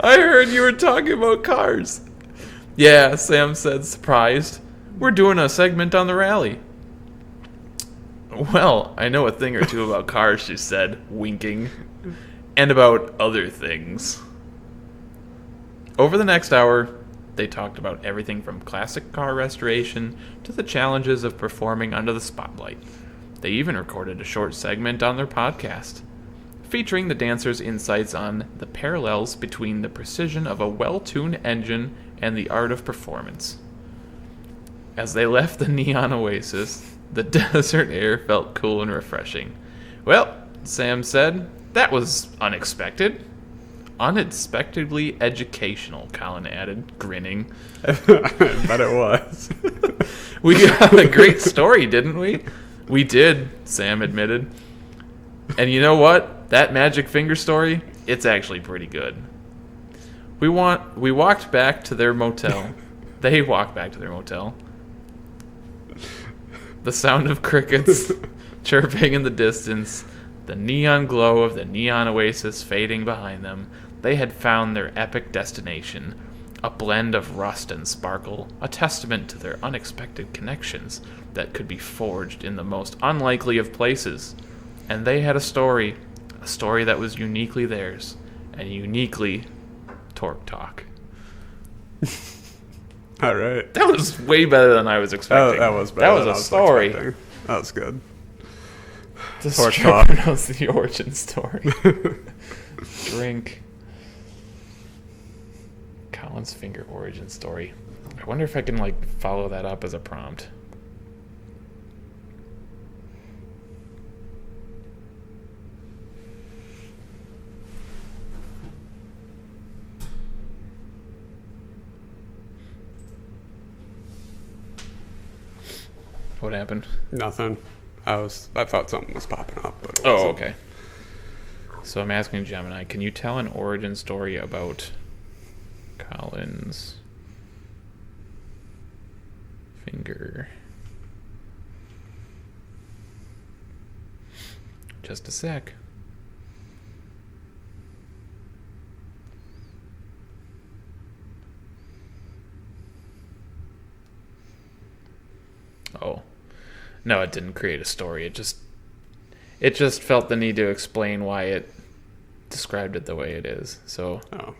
A: heard you were talking about cars. Yeah, Sam said, surprised. We're doing a segment on the rally. Well, I know a thing or two about cars, she said, winking, and about other things. Over the next hour, they talked about everything from classic car restoration to the challenges of performing under the spotlight. They even recorded a short segment on their podcast, featuring the dancers' insights on the parallels between the precision of a well-tuned engine and the art of performance. As they left the neon oasis, the desert air felt cool and refreshing. Well, Sam said, that was unexpected. Unexpectedly educational, Collin added, grinning.
B: I bet it was.
A: We got a great story, didn't we? We did, Sam admitted. And you know what? That magic finger story, it's actually pretty good. We walked back to their motel. They walked back to their motel. The sound of crickets chirping in the distance, the neon glow of the neon oasis fading behind them. They had found their epic destination, a blend of rust and sparkle, a testament to their unexpected connections that could be forged in the most unlikely of places. And they had a story that was uniquely theirs, and uniquely Torque Talk.
B: All right.
A: That was way better than I was expecting.
B: That was better.
A: That was a story.
B: Expecting. That was good.
A: Just
B: Torque
A: try
B: Talk.
A: to pronounce the origin story. Drink. Collin's finger origin story. I wonder if I can follow that up as a prompt. What happened?
B: Nothing. I thought something was popping up, but it
A: Oh,
B: wasn't.
A: okay. So I'm asking Gemini, can you tell an origin story about Collin's finger? Just a sec. Oh. No, it didn't create a story. It just felt the need to explain why it described it the way it is. So
B: Oh.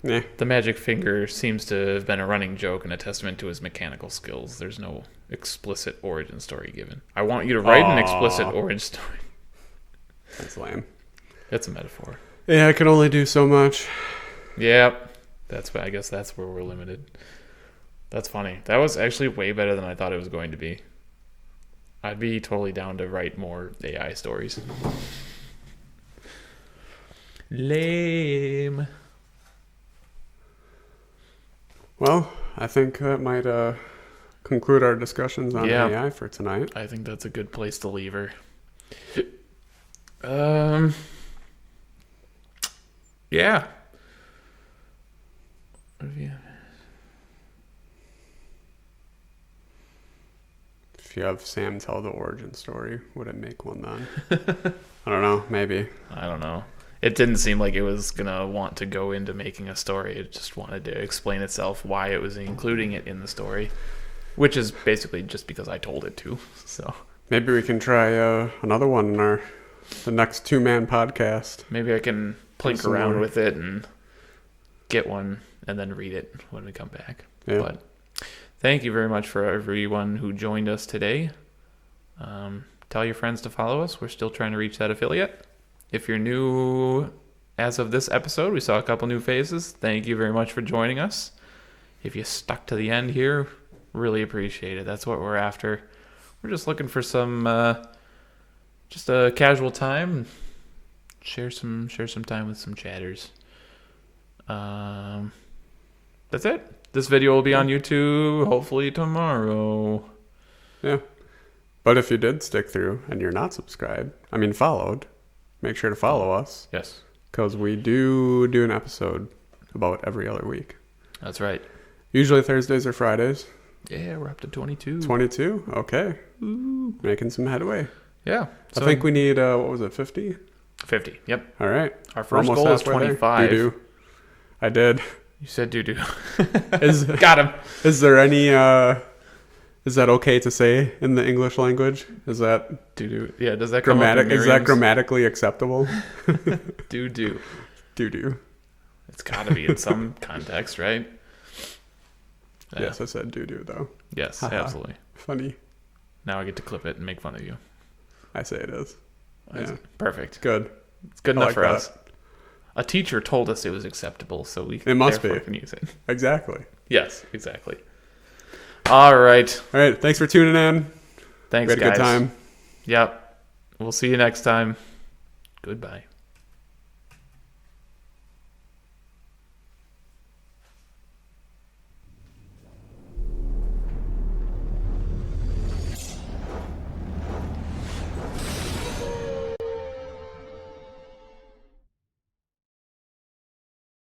B: Yeah.
A: the magic finger seems to have been a running joke and a testament to his mechanical skills. There's no explicit origin story given. I want you to write an explicit origin story.
B: That's lame.
A: It's a metaphor.
B: Yeah, I can only do so much.
A: Yep. I guess that's where we're limited. That's funny. That was actually way better than I thought it was going to be. I'd be totally down to write more AI stories. Lame.
B: Well, I think that might conclude our discussions on
A: Yeah.
B: AI for tonight.
A: I think that's a good place to leave her. Yeah. What have you...
B: If you have Sam tell the origin story, would it make one then? I don't know. Maybe.
A: I don't know. It didn't seem like it was going to want to go into making a story. It just wanted to explain itself why it was including it in the story, which is basically just because I told it to. So
B: Maybe we can try another one in the next 2-man podcast.
A: maybe I can plink
B: some
A: around
B: more.
A: with it and get one and then read it when we come back.
B: Yeah.
A: But thank you very much for everyone who joined us today. Tell your friends to follow us. We're still trying to reach that affiliate. If you're new as of this episode, we saw a couple new faces. Thank you very much for joining us. If you stuck to the end here, really appreciate it. That's what we're after. We're just looking for some, just a casual time. Share some time with some chatters. That's it. This video will be on YouTube hopefully tomorrow.
B: Yeah. But if you did stick through and you're not followed, make sure to follow us.
A: Yes,
B: Because we do an episode about every other week.
A: that's right.
B: Usually Thursdays or Fridays.
A: Yeah, we're up to 22.
B: 22? Okay.
A: Ooh.
B: Making some headway.
A: Yeah.
B: I think we need, 50?
A: 50. Yep.
B: All right.
A: Our
B: We're
A: first
B: almost
A: goal is
B: halfway there.
A: 25.
B: Doo-doo. I did.
A: You said doo-doo.
B: Is
A: Got him.
B: Is there any Is that okay to say in the English language? Is that
A: Doo-doo. Yeah, does that come up in
B: is that
A: Merriam's?
B: grammatically acceptable?
A: Doo-doo.
B: Doo-doo.
A: It's got to be in some context, right?
B: Yes, I said doo-doo, though.
A: Yes,
B: Haha.
A: absolutely.
B: Funny.
A: Now I get to clip it and make fun of you.
B: I say it is. Yeah.
A: Perfect.
B: Good.
A: It's good
B: I
A: enough
B: like
A: for
B: that.
A: us. A teacher told us it was acceptable, so we
B: It must
A: therefore
B: be.
A: can use it.
B: Exactly.
A: Yes, exactly. All right.
B: All right. Thanks for tuning in.
A: Thanks,
B: We had a
A: guys.
B: good time.
A: Yep. We'll see you next time. Goodbye.